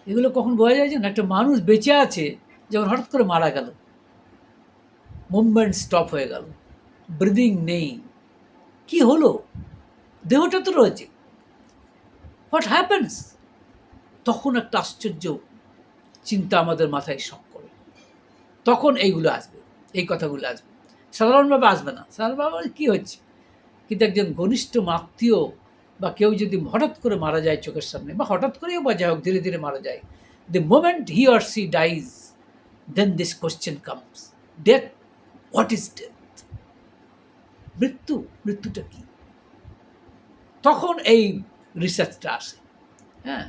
এগুলো কখন বোঝা যায় যে না, একটা মানুষ বেঁচে আছে, যেমন হঠাৎ করে মারা গেল, মুভমেন্ট স্টপ হয়ে গেল, ব্রিদিং নেই, কি হলো? দেহটা তো রয়েছে, হোয়াট হ্যাপেন্স? তখন একটা আশ্চর্য চিন্তা আমাদের মাথায় শখ করে, তখন এইগুলো আসবে, এই কথাগুলো আসবে। সাধারণভাবে আসবে না, সাধারণভাবে কী হচ্ছে, কিন্তু একজন ঘনিষ্ঠ আত্মীয় বা কেউ যদি হঠাৎ করে মারা যায় চোখের সামনে, বা হঠাৎ করেও বা যাই হোক ধীরে ধীরে মারা যায়, the moment he or she dies, then this question comes, death, what is death? মৃত্যুটা কি? তখন এই রিসার্চটা আসে। হ্যাঁ,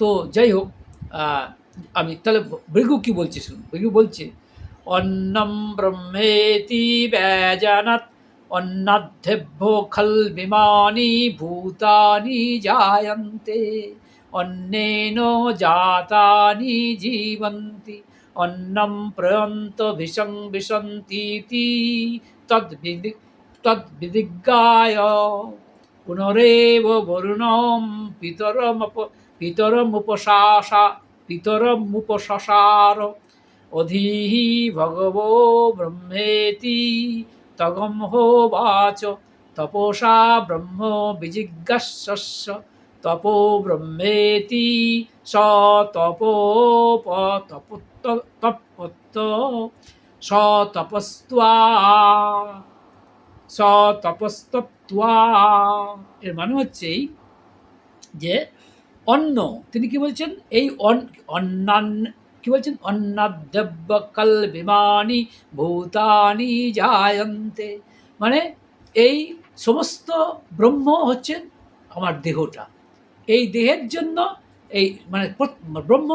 তো যাই হোক, আমি তাহলে ভৃগু কি বলছে শুনুন। ভৃগু বলছে, অন্নম ব্রহ্মেতি ব্যজানাৎ অন্নাধ্যেভ্যো খলবিমানি ভূতানি জায়ন্তে অন্নেন জাতানি জীবন্তি অন্নম প্রয়ন্ত ভিষং বিশন্তীতি তদ্বিদিজ্ঞায় পুনরেব বরুণম পিতরমুপসার অধীঃ ভগবো ব্রহ্মেতি তগমহোবাচ তপসা ব্রহ্ম বিজিজ্ঞাস্য তপো ব্রহ্মেতি স তপস্তপ্ত্বা। এর মানে হচ্ছে যে অন্ন, তিনি কি বলছেন, এই অন্নান্য কি বলছেন, অন্নাদ্যব্য কল বিমানি ভূতানি জায়ন্তে, মানে এই সমস্ত ব্রহ্ম হচ্ছেন আমার দেহটা। এই দেহের জন্য এই মানে ব্রহ্ম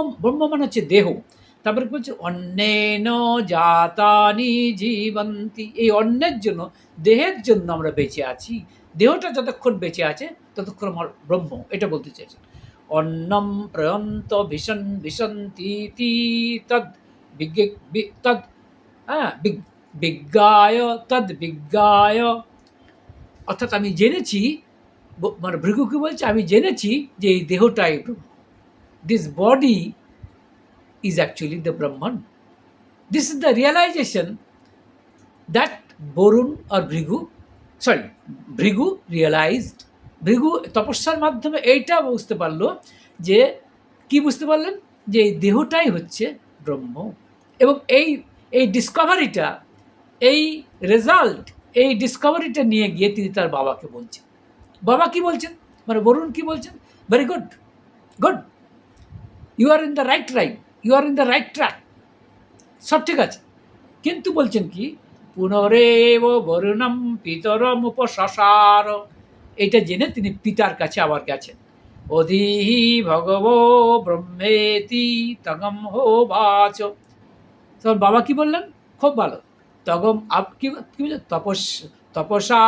মানে হচ্ছে দেহ। তারপরে কি বলছে, অন্নেন জাতানি জীবন্তি, এই অন্নের জন্য, দেহের জন্য আমরা বেঁচে আছি। দেহটা যতক্ষণ বেঁচে আছে ততক্ষণ আমার ব্রহ্ম, এটা বলতে চাইছেন। অন্নম প্রয়ন্ত ভিশন্তীতি তদ বিজ্ঞায় তদ বিজ্ঞায়, অর্থাৎ আমি জেনেছি, মানে ভৃগু কি বলছে, আমি জেনেছি যে এই দেহটাই ব্রহ্ম। This body is actually the Brahman. This is the realization that Borun or Bhrigu realized. Bhrigu তপস্যার মাধ্যমে এইটা বুঝতে পারলো, যে কি বুঝতে পারলেন, যে এই দেহটাই হচ্ছে ব্রহ্ম। এবং এই ডিসকভারিটা, এই রেজাল্ট, এই ডিসকভারিটা নিয়ে গিয়ে তিনি তার বাবাকে বলছেন। বাবা কি বলছেন, মানে বরুণ কি বলছেন, very good, you are in the right line, you are in the right track, সব ঠিক আছে। কিন্তু বলছেন কি, পুনরেব বরুণম পিতরম উপসার, এটা জেনে তিনি পিতার কাছে আবার গেছেন। অধীঃ ভগবো ব্রহ্মেতি তগম হোবাচ, তখন বাবা কি বললেন, খুব ভালো, তগম কি তপসা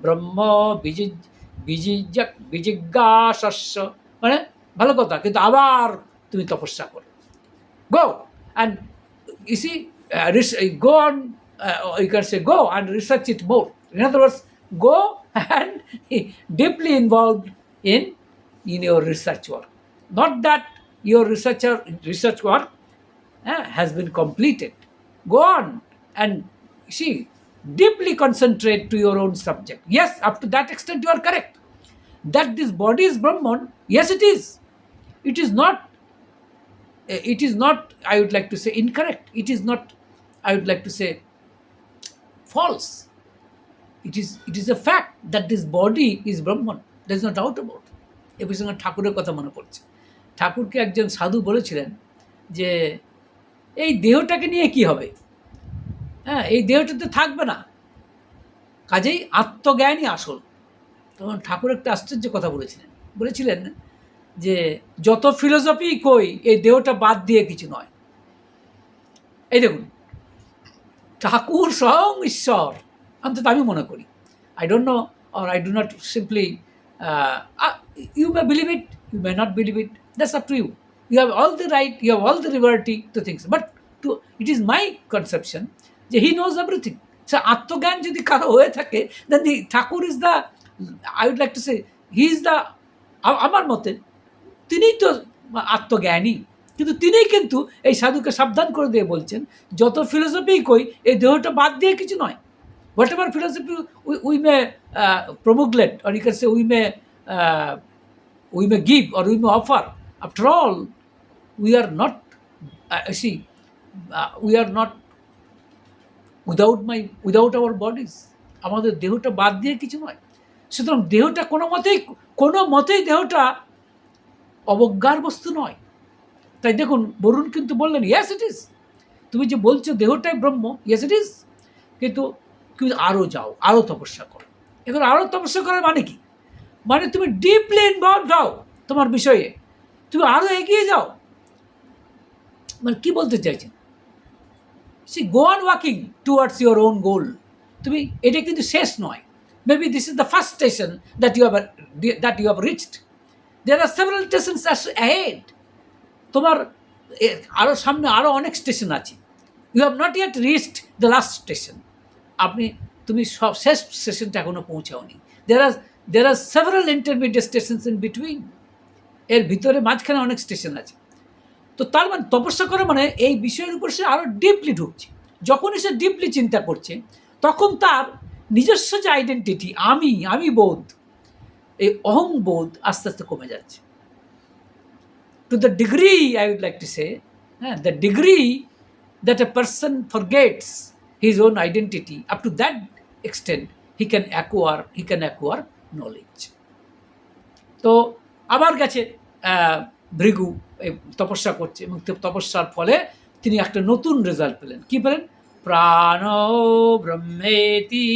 ব্রহ্ম বিজিজ্ঞাস্য, মানে ভালো কথা, কিন্তু আবার তুমি তপস্যা করো, go and you see, go on, you can say go and research it more. In other words, go and deeply involved in your research work. Not that your research work has been completed. Go on and see, deeply concentrate to your own subject. Yes, up to that extent you are correct. That this body is Brahman, yes it is. It is not, I would like to say, incorrect. It is not, I would like to say, false. It is a fact that this body is Brahman. There is no doubt about it. এই প্রসঙ্গে ঠাকুরের কথা মনে পড়ছে। ঠাকুরকে একজন সাধু বলেছিলেন যে এই দেহটাকে নিয়ে কি হবে, হ্যাঁ, এই দেহটা তো থাকবে না, কাজেই আত্মজ্ঞানই আসল। তখন ঠাকুর একটা আশ্চর্য কথা বলেছিলেন যে যত ফিলোসফি কই, এই দেহটা বাদ দিয়ে কিছু নয়। এই দেখুন, ঠাকুর স্বয়ং ঈশ্বর, অন্তত আমি মনে করি। I don't know, or I do not simply, you may believe it, you may not believe it, that's up to you. You have all the right, you have all the liberty to think so. But it is my conception যে he knows everything. So আত্মজ্ঞান যদি কারো হয়ে থাকে, then the Thakur is the, I would like to say, he is the, আমার মতে তিনিই তো আত্মজ্ঞানী। কিন্তু তিনিই কিন্তু এই সাধুকে সাবধান করে দিয়ে বলছেন, যত ফিলোসফি কই, এই দেহটা বাদ দিয়ে কিছু নয়। What ever philosophy we may promulgate, or you can say we may give or we may offer, after all we are not we are not without our bodies. আমাদের দেহটা বাদ দিয়ে কিছু নয়। সুতরাং দেহটা কোনো মতেই দেহটা অবজ্ঞার বস্তু নয়। তাই দেখুন বরুণ কিন্তু বললেন ইয়েস ইট ইজ, তুমি যে বলছো দেহটাই ব্রহ্ম, ইয়েস ইট ইজ, কিন্তু আরও যাও, আরও তপস্যা করো। এখন আরও তপস্যা করার মানে কি? মানে তুমি ডিপলি ইনভলভ হও তোমার বিষয়ে, তুমি আরও এগিয়ে যাও। মানে কি বলতে চাইছেন? See go on walking towards your own goal. তুমি এটা কিন্তু শেষ নয়। Maybe this is the first station that you have reached. There are several stations ahead. তোমার আরও সামনে আরও অনেক স্টেশন আছে। You have not yet reached the last station. তুমি সব শেষ স্টেশনটা এখনও পৌঁছাওনি। There are several intermediate stations in between. এর ভিতরে মাঝখানে অনেক স্টেশন আছে। তো তার মানে তপস্যা করা মানে এই বিষয়ের উপর সে আরও ডিপলি ঢুকছে। যখনই সে ডিপলি চিন্তা করছে, তখন তার নিজস্ব যে আইডেন্টিটি, আমি বোধ, এই অহং বোধ আস্তে আস্তে কমে যাচ্ছে। To the degree, I would like to say, the degree that a person forgets his own identity, up to that extent he can acquire knowledge. তো আবার গেছে ভৃগু এই তপস্যা করছে, এবং তপস্যার ফলে তিনি একটা নতুন রেজাল্ট পেলেন। কি পেলেন? প্রাণ ব্রহ্মেতি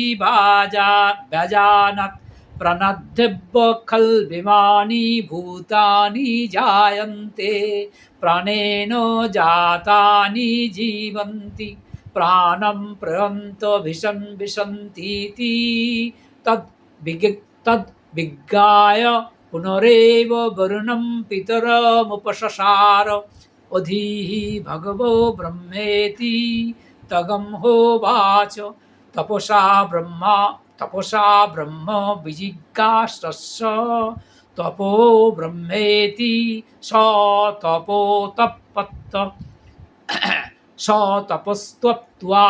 ব্যাজানাত প্রাণাধ্যব্য খল বিমানি ভূতানি জায়ন্তে প্রাণেন জাতানি জীবন্তি প্রাণম প্রয়ন্ত ভীষণ বিশন্তীতি তদ বিজ্ঞায় পুনরেব বরুণম পিতরমুপসসার অধীঃ ভগবো ব্রহ্মেতি তগম হোবাচ তপসা ব্রহ্ম বিজিজ্ঞাসস্য তপো ব্রহ্মেতি সতপস্তপ্ত্বা।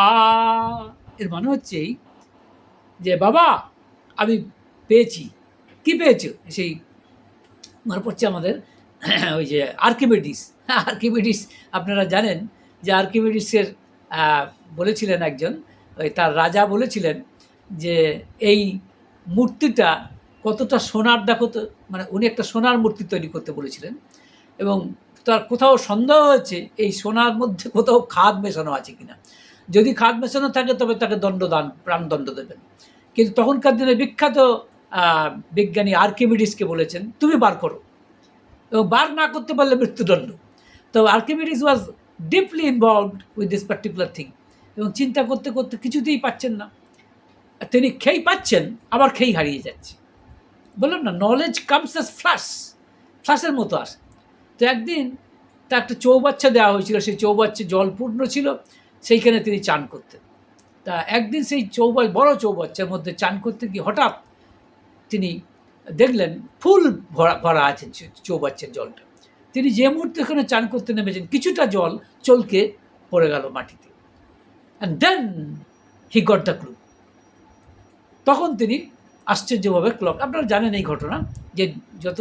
এর মানে হচ্ছে যে বাবা আমি পেয়েছি। কি পেয়েছো? সেই মনে পড়ছে আমাদের ওই যে আর্কিমিডিস। আপনারা জানেন যে আর্কিমিডিসের বলেছিলেন একজন, ওই তার রাজা বলেছিলেন যে এই মূর্তিটা কতটা সোনার, দেখো তো। মানে উনি একটা সোনার মূর্তি তৈরি করতে বলেছিলেন, এবং তার কোথাও সন্দেহ হয়েছে এই সোনার মধ্যে কোথাও খাদ মেশানো আছে কিনা। যদি খাদ মেশানো থাকে তবে তাকে প্রাণদণ্ড দেবেন। কিন্তু তখনকার দিনে বিখ্যাত বিজ্ঞানী আর্কিমিডিসকে বলেছেন তুমি বার করো, এবং বার না করতে পারলে মৃত্যুদণ্ড। তো Archimedes was deeply involved with this particular thing, এবং চিন্তা করতে করতে কিছুতেই পাচ্ছেন না। তিনি খেই পাচ্ছেন, আবার খেই হারিয়ে যাচ্ছে। বললাম না, নলেজ কামস অ্যাজ ফ্ল্যাশের মতো আসে। তো একদিন তা একটা চৌবাচ্চা দেওয়া হয়েছিল, সেই চৌবাচ্চা জলপূর্ণ ছিল, সেইখানে তিনি চান করতেন। তা একদিন সেই বড় চৌবাচ্চার মধ্যে চান করতে গিয়ে হঠাৎ তিনি দেখলেন ফুল ভরা আছে চৌবাচ্চার জলটা। তিনি যে মুহূর্তে ওখানে চান করতে নেমেছেন, কিছুটা জল চলকে পড়ে গেল মাটিতে। And then he got the clue. তখন তিনি আশ্চর্যভাবে আপনারা জানেন এই ঘটনা, যে যত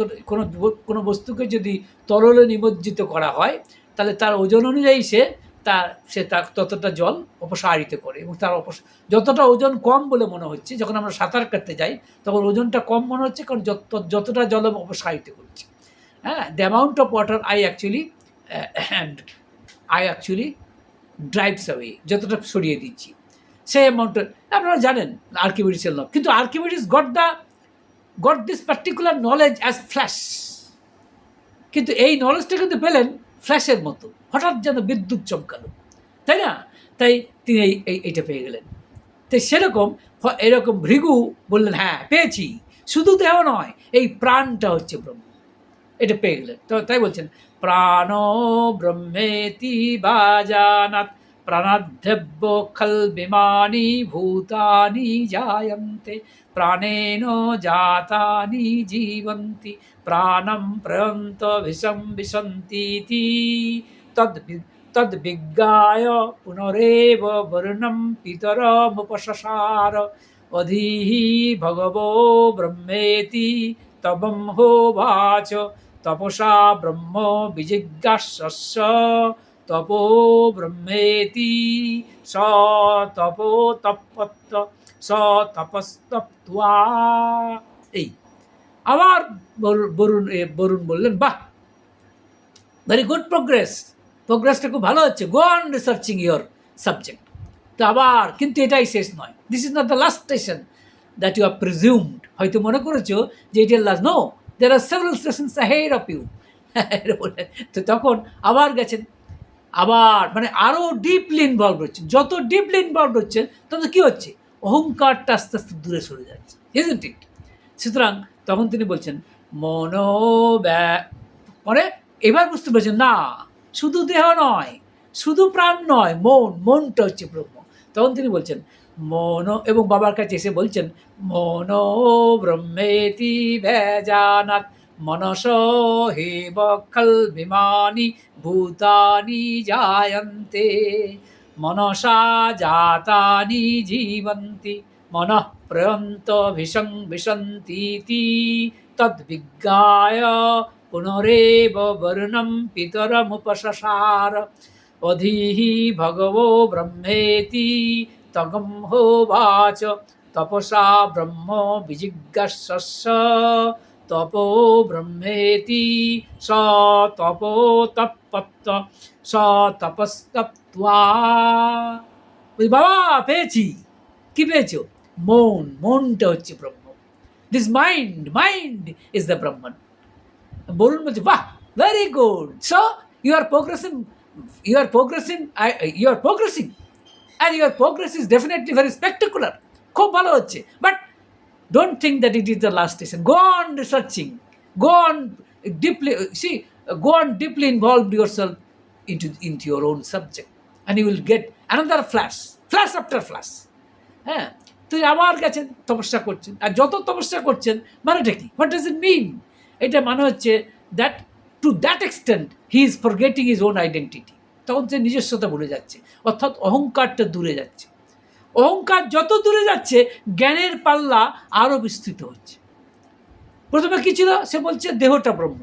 কোনো বস্তুকে যদি তরলে নিমজ্জিত করা হয়, তাহলে তার ওজন অনুযায়ী সে ততটা জল অপসারিত করে, এবং তার যতটা ওজন কম বলে মনে হচ্ছে, যখন আমরা সাঁতার কাটতে যাই তখন ওজনটা কম মনে হচ্ছে, কারণ যতটা জল অপসারিত করছে। হ্যাঁ, the amount of water I actually drives away, যতটা সরিয়ে দিচ্ছি সেই অ্যামাউন্টের। আপনারা জানেন আর্কিমিডিসের ল, কিন্তু Archimedes got this particular knowledge as flash. কিন্তু এই নলেজটা কিন্তু পেলেন ফ্ল্যাশের মতো, হঠাৎ যেন বিদ্যুৎ চমকালো, তাই না? তাই তিনি এইটা পেয়ে গেলেন। তাই এরকম ভৃগু বললেন হ্যাঁ পেয়েছি, শুধু দেহ নয়, এই প্রাণটা হচ্ছে ব্রহ্ম, এটা পেয়ে গেলেন। তো তাই বলছেন প্রাণ ব্রহ্মেতি বাজানাত প্রাণাধ্যব্য খল বিমানি ভূতানি জায়ন্তে প্রাণেন জাতানি জীবন্তি প্রাণম প্রয়ন্ত ভীষণ বিশন্তীতি তদ বিজ্ঞায় পুনরেব বর্ণম পিতরমুপসসার অধীঃ ভগবো ব্রহ্মেতি তবম হোবাচ তপসা ব্রহ্ম বিজিজ্ঞাসস্য তপো ব্রহ্মেতি সতপস্তপ্ত্বা। এই আবার বরুণ বললেন, বাহ, ভেরি গুড প্রোগ্রেসটা খুব ভালো হচ্ছে, go on researching your subject. তো আবার কিন্তু এটাই শেষ নয়, this is not the last station that you are presumed. হয়তো মনে করেছো যে এটার last, no, there are several stations ahead of you. তো তখন আবার গেছেন, আবার মানে আরও ডিপলি ইনভলভ হচ্ছে, যত ডিপলি ইনভলভ হচ্ছে তত কী হচ্ছে, অহংকারটা আস্তে আস্তে দূরে সরে যাচ্ছে, ইজন্ট ইট? সুতরাং তখন তিনি বলছেন মানে এবার বুঝতে পেরেছেন, না শুধু দেহ নয়, শুধু প্রাণ নয়, মনটা হচ্ছে ব্রহ্ম। তখন তিনি বলছেন এবং বাবার কাছে এসে বলছেন, মনো ব্রহ্মেতি ভেজানাত মনস হে বক্ষল বিমানি ভূতানি জায়ন্তে মনসা জাতানি জীবন্তি মনঃ প্রয়ন্ত বিশন্তীতি তদ্বিজ্ঞায় পুনরেব বর্ণম পিতরমুপসসার অধীঃ ভগবো ব্রহ্মেতি তগম হোবাচ তপসা ব্রহ্ম বিজিজ্ঞাস্য তপো ব্রহ্মেতি স তপো তপত্ত স তপস্তপ্ত্বা। বাবা পেয়েছি, কি পেয়েছো? মনটা হচ্ছে ব্রহ্ম। This mind is the Brahman. Varuna বলছে, বাহ, very good, so you are progressing and your progress is definitely very spectacular, খুব ভালো হচ্ছে, but don't think that it is the last station. Go on researching, go on deeply involve yourself into your own subject, and you will get another flash after flash. হ্যাঁ, তুই আবার গেছেন, তপস্যা করছেন, আর যত তপস্যা করছেন মানেটা কি, হোয়াট ডাজ ইট মিন? এটা মানে হচ্ছে that to that extent he is forgetting his own identity. তখন সে নিজস্বতা ভুলে যাচ্ছে, অর্থাৎ অহংকারটা দূরে যাচ্ছে। অহংকার যত দূরে যাচ্ছে, জ্ঞানের পাল্লা আরও বিস্তৃত হচ্ছে। প্রথমে কী ছিল, সে বলছে দেহটা ব্রহ্ম,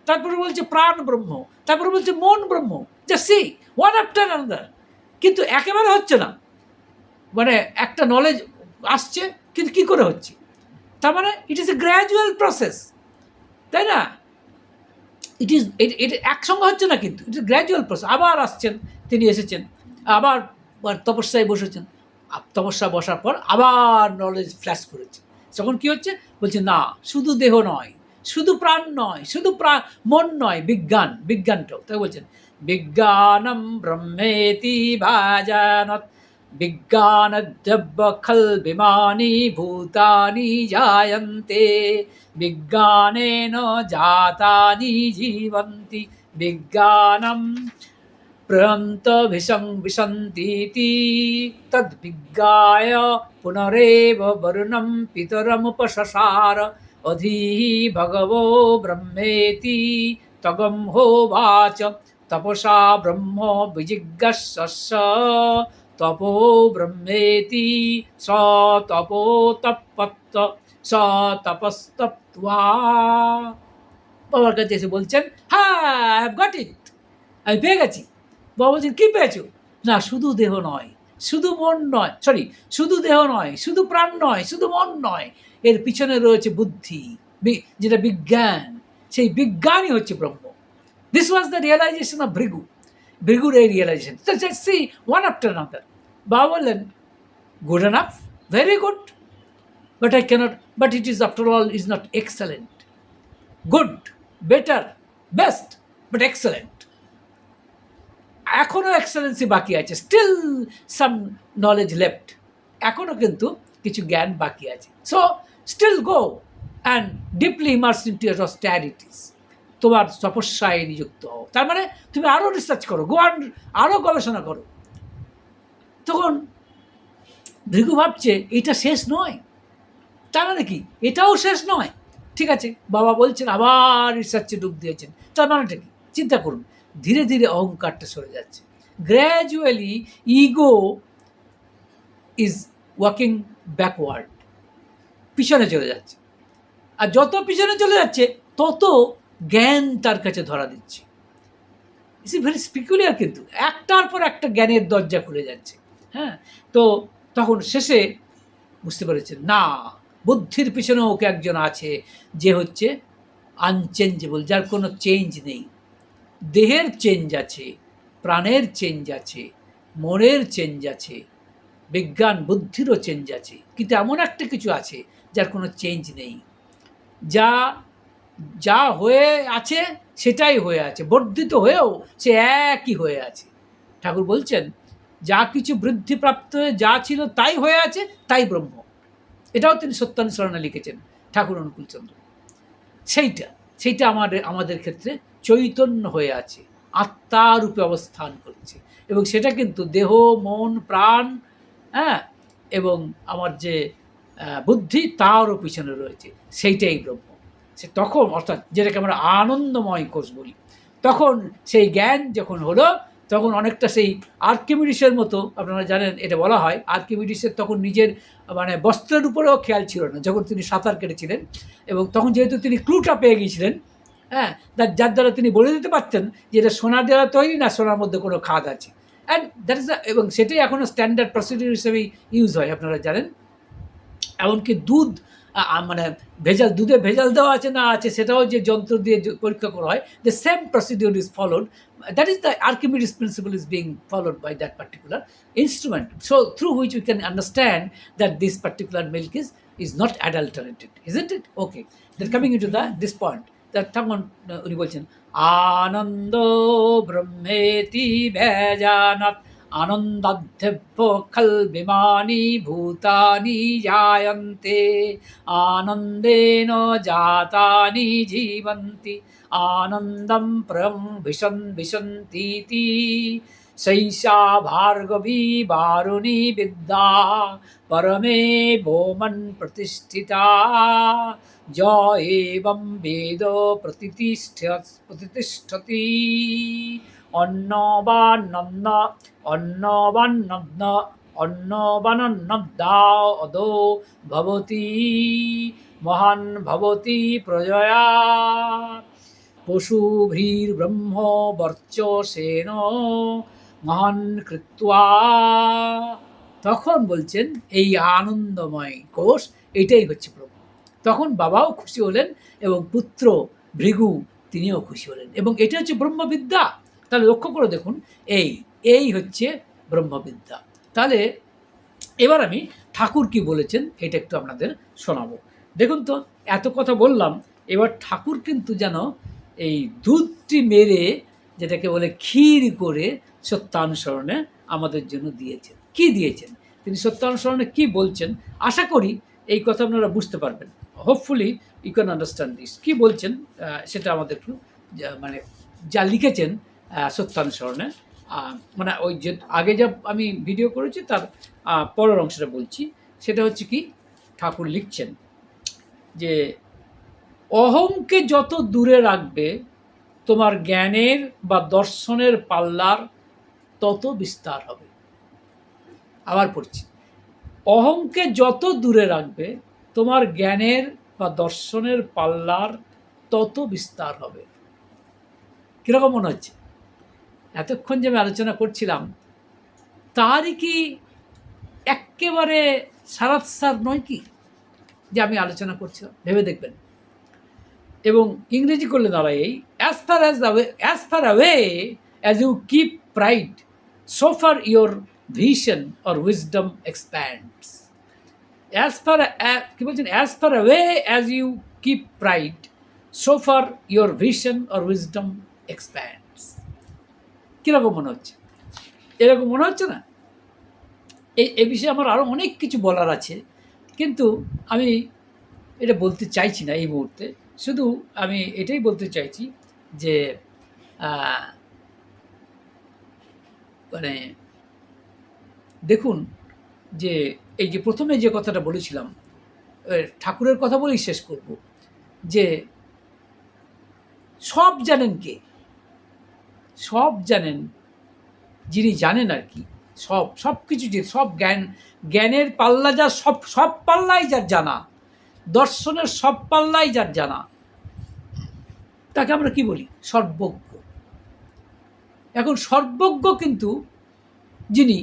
তারপরে বলছে প্রাণ ব্রহ্ম, তারপরে বলছে মন ব্রহ্ম, যা সি ওয়ান আফটার আনাদার। কিন্তু একেবারে হচ্ছে না, মানে একটা নলেজ আসছে কিন্তু কী করে হচ্ছে, তার মানে it is a gradual process, তাই না? এটা একসঙ্গে হচ্ছে না, কিন্তু ইট ইজ গ্র্যাজুয়াল প্রসেস। আবার আসছেন, তিনি এসেছেন, আবার তপস্যায় বসেছেন, তপস্যা বসার পর আবার নলেজ ফ্ল্যাশ করেছে। তখন কী হচ্ছে, বলছে না, শুধু দেহ নয়, শুধু প্রাণ নয়, শুধু মন নয়, বিজ্ঞানটাও। তাই বলছেন বিজ্ঞানম ব্রহ্মেতি ভাজানত বিজ্ঞানদ্যবখল বিমানি ভূতানি জায়ন্তে বিজ্ঞানেন জাতানি জীবন্তি বিজ্ঞানম প্রয়ন্ত বিশন্তীতি তদ্বিজ্ঞায় পুনরেব বর্ণম পিতরমুপসসার অধীঃ ভগবো ব্রহ্মেতি তগম হোবাচ তপসা ব্রহ্ম বিজিজ্ঞাস্য তপো ব্রহ্মেতি স তপো তপত্ত স তপস্তপ্ত্বা। বাবার কাছে এসে বলছেন, হ্যাঁ, আই হ্যাভ গট ইট, আমি পেয়ে গেছি। বাবা বলছেন, কী পেয়েছো? না, শুধু দেহ নয়, শুধু মন নয়, শুধু দেহ নয়, শুধু প্রাণ নয়, শুধু মন নয়, এর পিছনে রয়েছে বুদ্ধি, যেটা বিজ্ঞান। সেই বিজ্ঞানই হচ্ছে ব্রহ্ম। This was the realisation of ভৃগুর এই realisation. See one after another. বাবা বললেন, good enough, very good, but I cannot, but it is after all is not excellent. Good, better, best, but excellent. এখনও এক্সেলেন্সি বাকি আছে, স্টিল সাম নলেজ লেফট, এখনও কিন্তু কিছু জ্ঞান বাকি আছে। So still go and deeply immerse into your austerities, তোমার তপস্যায় নিযুক্ত হও। তার মানে তুমি আরও রিসার্চ করো, গো অ্যান্ড আরও গবেষণা করো। তখন ভৃগু ভাবছে এটা শেষ নয়, তার মানে কি এটাও শেষ নয়। ঠিক আছে, বাবা বলছেন, আবার রিসার্চে ডুব দিয়েছেন, তার মানেটা কি? চিন্তা করুন, ধীরে ধীরে অহংকারটা সরে যাচ্ছে, gradually ego is walking backward, পিছনে চলে যাচ্ছে। আর যত পিছনে চলে যাচ্ছে তত জ্ঞান তার কাছে ধরা দিচ্ছে। ইটস ভেরি স্পিকুলিয়ার, কিন্তু একটার পর একটা জ্ঞানের দরজা খুলে যাচ্ছে। হ্যাঁ, তো তখন শেষে বুঝতে পেরেছেন, না, বুদ্ধির পিছনে ওকে একজন আছে যে হচ্ছে আনচেঞ্জেবল, যার কোনো চেঞ্জ নেই। দেহের চেঞ্জ আছে, প্রাণের চেঞ্জ আছে, মনের চেঞ্জ আছে, বিজ্ঞান বুদ্ধিরও চেঞ্জ আছে, কিন্তু এমন একটা কিছু আছে যার কোনো চেঞ্জ নেই। যা যা হয়ে আছে সেটাই হয়ে আছে, বর্ধিত হয়েও সে একই হয়ে আছে। ঠাকুর বলছেন যা কিছু বৃদ্ধিপ্রাপ্ত হয়ে যা ছিল তাই হয়ে আছে, তাই ব্রহ্ম। এটাও তিনি সত্যানুসরণে লিখেছেন ঠাকুর অনুকূলচন্দ্র। সেইটা আমাদের ক্ষেত্রে চৈতন্য হয়ে আছে, আত্মারূপে অবস্থান করছে, এবং সেটা কিন্তু দেহ, মন, প্রাণ, হ্যাঁ, এবং আমার যে বুদ্ধি তারও পিছনে রয়েছে, সেইটাই ব্রহ্ম। সে তখন, অর্থাৎ যেটাকে আমরা আনন্দময় কোষ বলি, তখন সেই জ্ঞান যখন হলো, তখন অনেকটা সেই আর্কিমিডিসের মতো, আপনারা জানেন এটা বলা হয়, আর্কিমিডিসের তখন নিজের মানে বস্ত্রের উপরেও খেয়াল ছিল না যখন তিনি সাঁতার কেটেছিলেন, এবং তখন যেহেতু তিনি ক্লুটা পেয়ে গিয়েছিলেন, হ্যাঁ, যার দ্বারা তিনি বলে দিতে পারতেন যে এটা সোনার দ্বারা তৈরি না সোনার মধ্যে কোনো খাদ আছে, অ্যান্ড দ্যাট ইজ এবং সেটাই এখনও স্ট্যান্ডার্ড প্রসিডিউর হিসেবেই ইউজ হয়, আপনারা জানেন। এমনকি দুধ মানে দুধে ভেজাল দেওয়া আছে না আছে সেটাও যে যন্ত্র দিয়ে পরীক্ষা করা হয়, the same procedure is followed, that is the Archimedes principle is being followed by that particular instrument, so through which we can understand that this particular milk is not adulterated, isn't it? Okay, then coming into this point, that তখন উনি বলছেন আনন্দ ব্রহ্মেতি ভেজানাৎ আনন্দাধ্যেভ্য খল বিমানি ভূতানি জায়ন্তে আনন্দেন জাতানি জীবন্তি আনন্দম প্রম বিশন্তীতি সৈষা ভার্গবী বারুণী বিদ্যা পরমে ভৌমন প্রতিষ্ঠিতা য এবং বেদ প্রতিষ্ঠতি অন্নবান্নদ্দো ভবতি মহান ভবতি প্রজয়া পশুভৃর্ব্রহ্ম বর্চসেন মহান কৃত্বা। তখন বলছেন এই আনন্দময় কোষ এটাই হচ্ছে ব্রহ্ম। তখন বাবাও খুশি হলেন এবং পুত্র ভৃগু তিনিও খুশি হলেন, এবং এটা হচ্ছে ব্রহ্মবিদ্যা। তাহলে লক্ষ্য করে দেখুন, এই হচ্ছে ব্রহ্মবিদ্যা। তাহলে এবার আমি ঠাকুর কি বলেছেন এটা একটু আপনাদের শোনাবো। দেখুন তো, এত কথা বললাম, এবার ঠাকুর কিন্তু যেন এই দুধটি মেরে, যেটাকে বলে ক্ষীর করে, সত্যানুসরণে আমাদের জন্য দিয়েছেন। কি দিয়েছেন তিনি, সত্যানুসরণে কি বলছেন, আশা করি এই কথা আপনারা বুঝতে পারবেন। Hopefully you can understand this. কী বলছেন সেটা আমাদের একটু মানে যা লিখেছেন সত্যানুসরণে, মানে ওই যে আগে যা আমি ভিডিও করেছি তার পরের অংশটা বলছি। সেটা হচ্ছে কি, ঠাকুর লিখছেন যে অহংকে যত দূরে রাখবে তোমার জ্ঞানের বা দর্শনের পাল্লার তত বিস্তার হবে। আবার পড়ছি, অহংকে যত দূরে রাখবে তোমার জ্ঞানের বা দর্শনের পাল্লার তত বিস্তার হবে। কীরকম মনে হচ্ছে? এতক্ষণ যে আমি আলোচনা করছিলাম তারই কি একেবারে সারাৎসার নয় কি যে আমি আলোচনা করছিলাম? ভেবে দেখবেন। এবং ইংরেজি করলে দাঁড়ায় এই as far away as you keep pride so far your vision or wisdom expands. কি বলছেন? As far away as you keep pride so far your vision or wisdom expands. কীরকম মনে হচ্ছে? এরকম মনে হচ্ছে না? এই বিষয়ে আমার আরও অনেক কিছু বলার আছে, কিন্তু আমি এটা বলতে চাইছি না এই মুহূর্তে। শুধু আমি এটাই বলতে চাইছি যে মানে দেখুন, যে এই যে প্রথমে যে কথাটা বলেছিলাম, ঠাকুরের কথা বলেই শেষ করব, যে সব জানেন কে? সব জানেন যিনি জানেন আর কি, সব কিছু, যে সব জ্ঞানের পাল্লা যা, সব পাল্লাই যার জানা, দর্শনের সব পাল্লাই যার জানা, তাকে আমরা কি বলি? সর্বজ্ঞ। এখন সর্বজ্ঞ কিন্তু যিনি,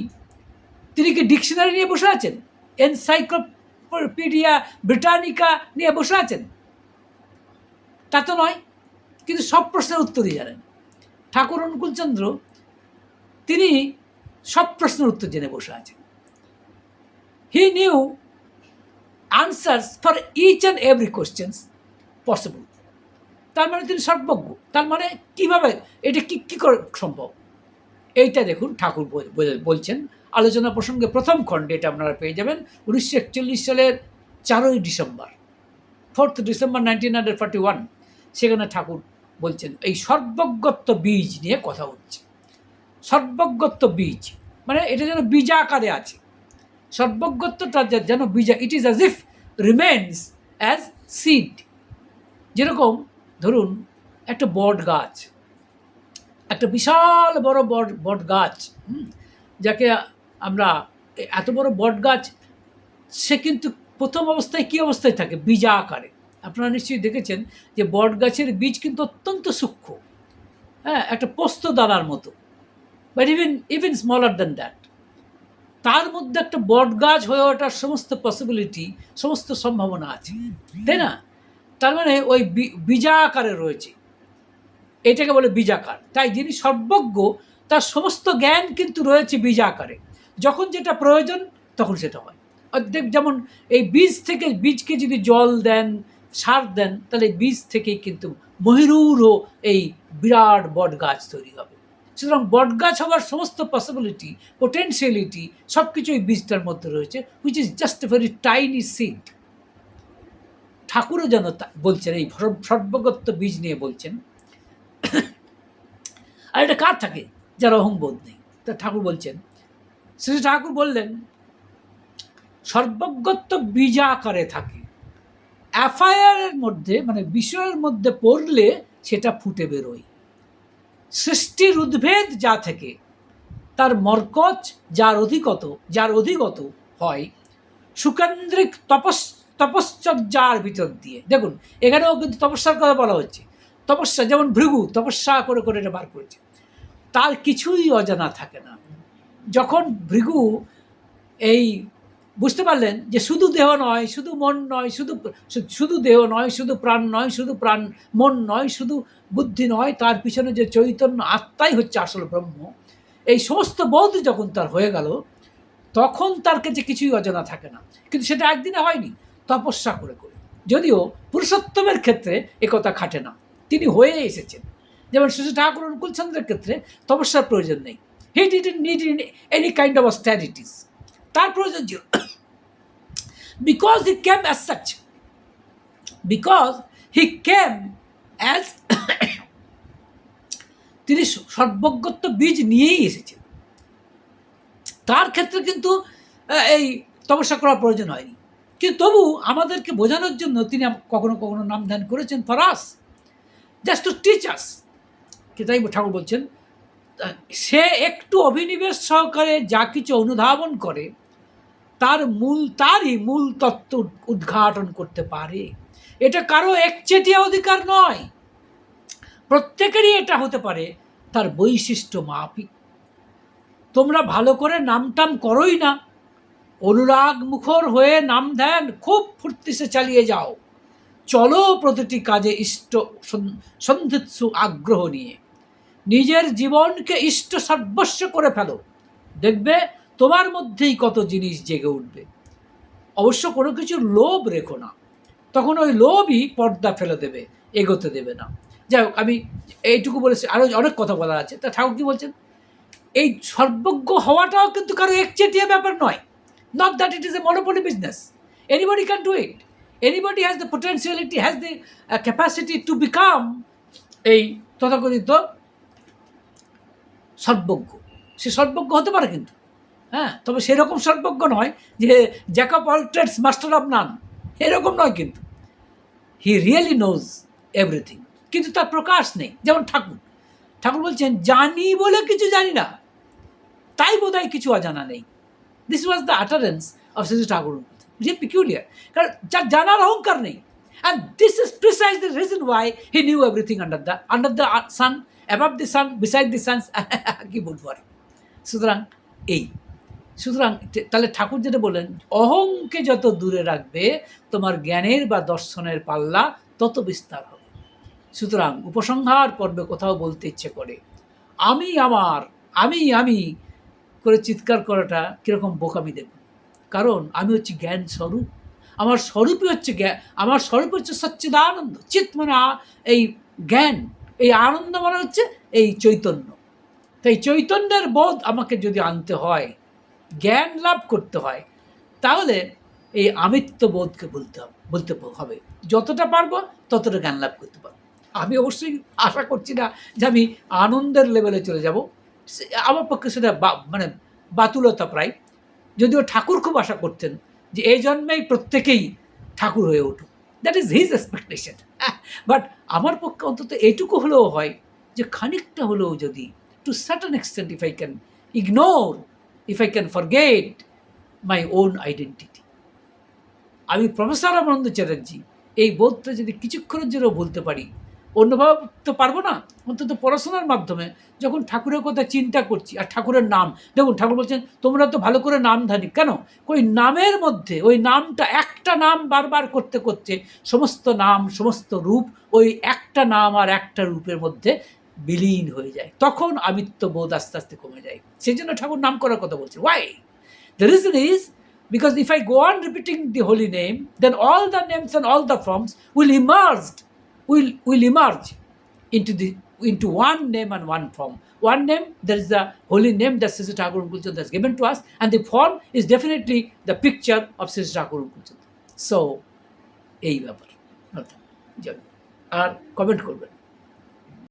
তিনি কি ডিকশনারি নিয়ে বসে আছেন? এনসাইক্লোপিডিয়া ব্রিটানিকা নিয়ে বসে আছেন, তা তো নয়, কিন্তু সব প্রশ্নের উত্তরই জানেন। ঠাকুর অনুকূলচন্দ্র তিনি সব প্রশ্নের উত্তর জেনে বসে আছেন। He knew answers for each and every questions possible. তার মানে তিনি সর্বজ্ঞ। তার মানে কীভাবে এটা কী করে সম্ভব, এইটা দেখুন ঠাকুর বলছেন আলোচনা প্রসঙ্গে প্রথম খণ্ডে। এটা আপনারা পেয়ে যাবেন 1941 সালের 4ই ডিসেম্বর, 4th ডিসেম্বর 1941। সেখানে ঠাকুর বলছেন এই সর্বজ্ঞত্ব বীজ নিয়ে কথা হচ্ছে। সর্বজ্ঞত্ব বীজ মানে এটা যেন বীজাকারে আছে। সর্বজ্ঞত্বটা যেন বীজা, it is as if remains as seed. যেরকম ধরুন একটা বট গাছ, একটা বিশাল বড় বট গাছ, যাকে আমরা এত বড় বট গাছ, সে কিন্তু প্রথম অবস্থায় কী অবস্থায় থাকে? বীজা আকারে। আপনারা নিশ্চয়ই দেখেছেন যে বট গাছের বীজ কিন্তু অত্যন্ত সূক্ষ্ম, হ্যাঁ, একটা পোস্ত দানার মতো, but even smaller than that. তার মধ্যে একটা বট গাছ হয়ে ওঠার সমস্ত পসিবিলিটি, সমস্ত সম্ভাবনা আছে, তাই না? তার মানে ওই বীজা আকারে রয়েছে, এটাকে বলে বীজাকার। তাই যিনি সর্বজ্ঞ তার সমস্ত জ্ঞান কিন্তু রয়েছে বীজ আকারে। যখন যেটা প্রয়োজন তখন সেটা হয়। অর্ধেক যেমন এই বীজকে যদি জল দেন, সার দেন, তাহলে বীজ থেকেই কিন্তু মহিরুরও এই বিরাট বট গাছ তৈরি হবে। সুতরাং বট গাছ হওয়ার সমস্ত পসিবিলিটি, পোটেন্সিয়ালিটি সব কিছু এই বীজটার মধ্যে রয়েছে, which is just a very tiny seed. ঠাকুরও যেন বলছেন এই সর্বজ্ঞত্ব বীজ নিয়ে বলছেন। আর এটা কার থাকে? যার অহংবোধ নেই। তা ঠাকুর বলছেন, শ্রী ঠাকুর বললেন সর্বজ্ঞত্ব বীজা আকারে থাকে, অ্যাফায়ারের মধ্যে মানে বিষয়ের মধ্যে পড়লে সেটা ফুটে বেরোয়। সৃষ্টির উদ্ভেদ যা থেকে তার মর্কজ যার অধিগত হয় সুকেন্দ্রিক তপশ্চর্যার ভিতর দিয়ে। দেখুন এখানেও কিন্তু তপস্যার কথা বলা হচ্ছে। তপস্যা যেমন ভৃগু তপস্যা করে করে এটা বার করেছে, তার কিছুই অজানা থাকে না। যখন ভৃগু এই বুঝতে পারলেন যে শুধু দেহ নয়, শুধু মন নয়, শুধু দেহ নয়, শুধু প্রাণ নয়, শুধু মন নয়, শুধু বুদ্ধি নয়, তার পিছনে যে চৈতন্য আত্মাই হচ্ছে আসল ব্রহ্ম, এই সমস্ত বোধ যখন তার হয়ে গেল, তখন তার কাছে কিছুই অজানা থাকে না। কিন্তু সেটা একদিনে হয়নি, তপস্যা করে করে। যদিও পুরুষোত্তমের ক্ষেত্রে একথা খাটে না, তিনি হয়ে এসেছেন। যেমন শ্রী ঠাকুর অনুকূলচন্দ্রের ক্ষেত্রে তপস্যার প্রয়োজন নেই। He didn't need any kind of austerities. তার প্রয়োজন ছিল because he came as such, because he came as তিনি সর্বজ্ঞত্ব বীজ নিয়েই এসেছেন। তার ক্ষেত্রে কিন্তু এই তপস্যা করার প্রয়োজন হয়নি। কিন্তু তবু আমাদেরকে বোঝানোর জন্য তিনি কখনো কখনো নাম ধ্যান করেছেন, for us, just to teach us. তাই ঠাকুর বলছেন সে একটু অভিনিবেশ সহকারে যা কিছু অনুধাবন করে তারই মূল তত্ত্ব উদ্ঘাটন করতে পারে। এটা কারো একচেটিয়া অধিকার নয়, প্রত্যেকেরই এটা হতে পারে তার বৈশিষ্ট্য মাফিক। তোমরা ভালো করে নামটাম করোই না, অনুরাগ মুখর হয়ে নাম ধ্যান খুব ফুর্তিতে চালিয়ে যাও, চলো প্রতিটি কাজে ইষ্ট সন্ধিৎসু আগ্রহ নিয়ে নিজের জীবনকে ইষ্ট সর্বস্ব করে ফেলো, দেখবে তোমার মধ্যেই কত জিনিস জেগে উঠবে। অবশ্য কোনো কিছুর লোভ রেখো না, তখন ওই লোভই পর্দা ফেলে দেবে, এগোতে দেবে না। যাই হোক, আমি এইটুকু বলেছি, আরও অনেক কথা বলা আছে। তা ঠাকুর কি বলছেন, এই সর্বজ্ঞ হওয়াটাও কিন্তু কারো একচেটিয়া ব্যাপার নয়। Not that it is a monopoly business, anybody can do it, anybody has the potentiality, has the capacity to become এই তথাকথিত সর্বজ্ঞ। সে সর্বজ্ঞ হতে পারে কিন্তু, হ্যাঁ, তবে সেরকম সর্বজ্ঞ নয় যে jack of all trades master of none, এরকম নয়। কিন্তু হি রিয়েলি নোজ এভরিথিং, কিন্তু তার প্রকাশ নেই। যেমন ঠাকুর বলছেন জানি বলে কিছু জানি না, তাই বোধহয় কিছু অজানা নেই। This was the utterance of Shri Thakur, যে পিকুলিয়ার, কারণ যার জানার অহংকার নেই। And this is precise the reason why he knew everything under the sun, above the sun, beside the sun, কি বলবো আর। সুতরাং এই সুতরাং তাহলে ঠাকুর যেটা বললেন, অহংকে যত দূরে রাখবে তোমার জ্ঞানের বা দর্শনের পাল্লা তত বিস্তার হবে। সুতরাং উপসংহার পর্বে কোথাও বলতে ইচ্ছে করে আমি আমার, আমি করে চিৎকার করাটা কীরকম বোকামি দেখুন। কারণ আমি হচ্ছি জ্ঞান স্বরূপ, আমার স্বরূপই হচ্ছে জ্ঞান, আমার স্বরূপ হচ্ছে সচ্চিদানন্দ। চিৎ মানে এই জ্ঞান, এই আনন্দ মানে হচ্ছে এই চৈতন্য। তাই চৈতন্যের বোধ আমাকে যদি আনতে হয়, জ্ঞান লাভ করতে হয়, তাহলে এই আমিত্ব বোধকে বলতে হবে। যতটা পারবো ততটা জ্ঞান লাভ করতে পারবো। আমি অবশ্যই আশা করছি না যে আমি আনন্দের লেভেলে চলে যাব, আমার পক্ষে সেটা মানে বাতুলতা প্রায়। যদিও ঠাকুর খুব আশা করতেন যে এই জন্মেই প্রত্যেকেই ঠাকুর হয়ে উঠুক, that is his expectation. But আমার পক্ষে অন্তত এইটুকু হলেও হয় যে খানিকটা হলেও যদি, to certain extent, if I can ignore, if I can forget my own identity. আমি প্রফেসর রামানন্দ চ্যাটার্জি, এই বোধটা যদি কিছুক্ষণের জন্য বলতে পারি, অন্যভাবে তো পারবো না, অন্তত পড়াশোনার মাধ্যমে যখন ঠাকুরের কথা চিন্তা করছি আর ঠাকুরের নাম, দেখুন ঠাকুর বলছেন তোমরা তো ভালো করে নাম ধানি, কেন? ওই নামের মধ্যে ওই নামটা, একটা নাম বারবার করতে করতে সমস্ত নাম, সমস্ত রূপ ওই একটা নাম আর একটা রূপের মধ্যে বিলীন হয়ে যায়, তখন আমিত্ব বোধ আস্তে আস্তে কমে যায়। সেই জন্য ঠাকুর নাম করার কথা বলছে। Y? The reason is because if I go on repeating the holy name, then all the names and all the forms will emerge into one name and one form. One name, there is the holy name that Sri Thakur Unkulchand has given to us, and the form is definitely the picture of Sri Thakur Unkulchand. So, এই ব্যাপার। আর কমেন্ট করবেন।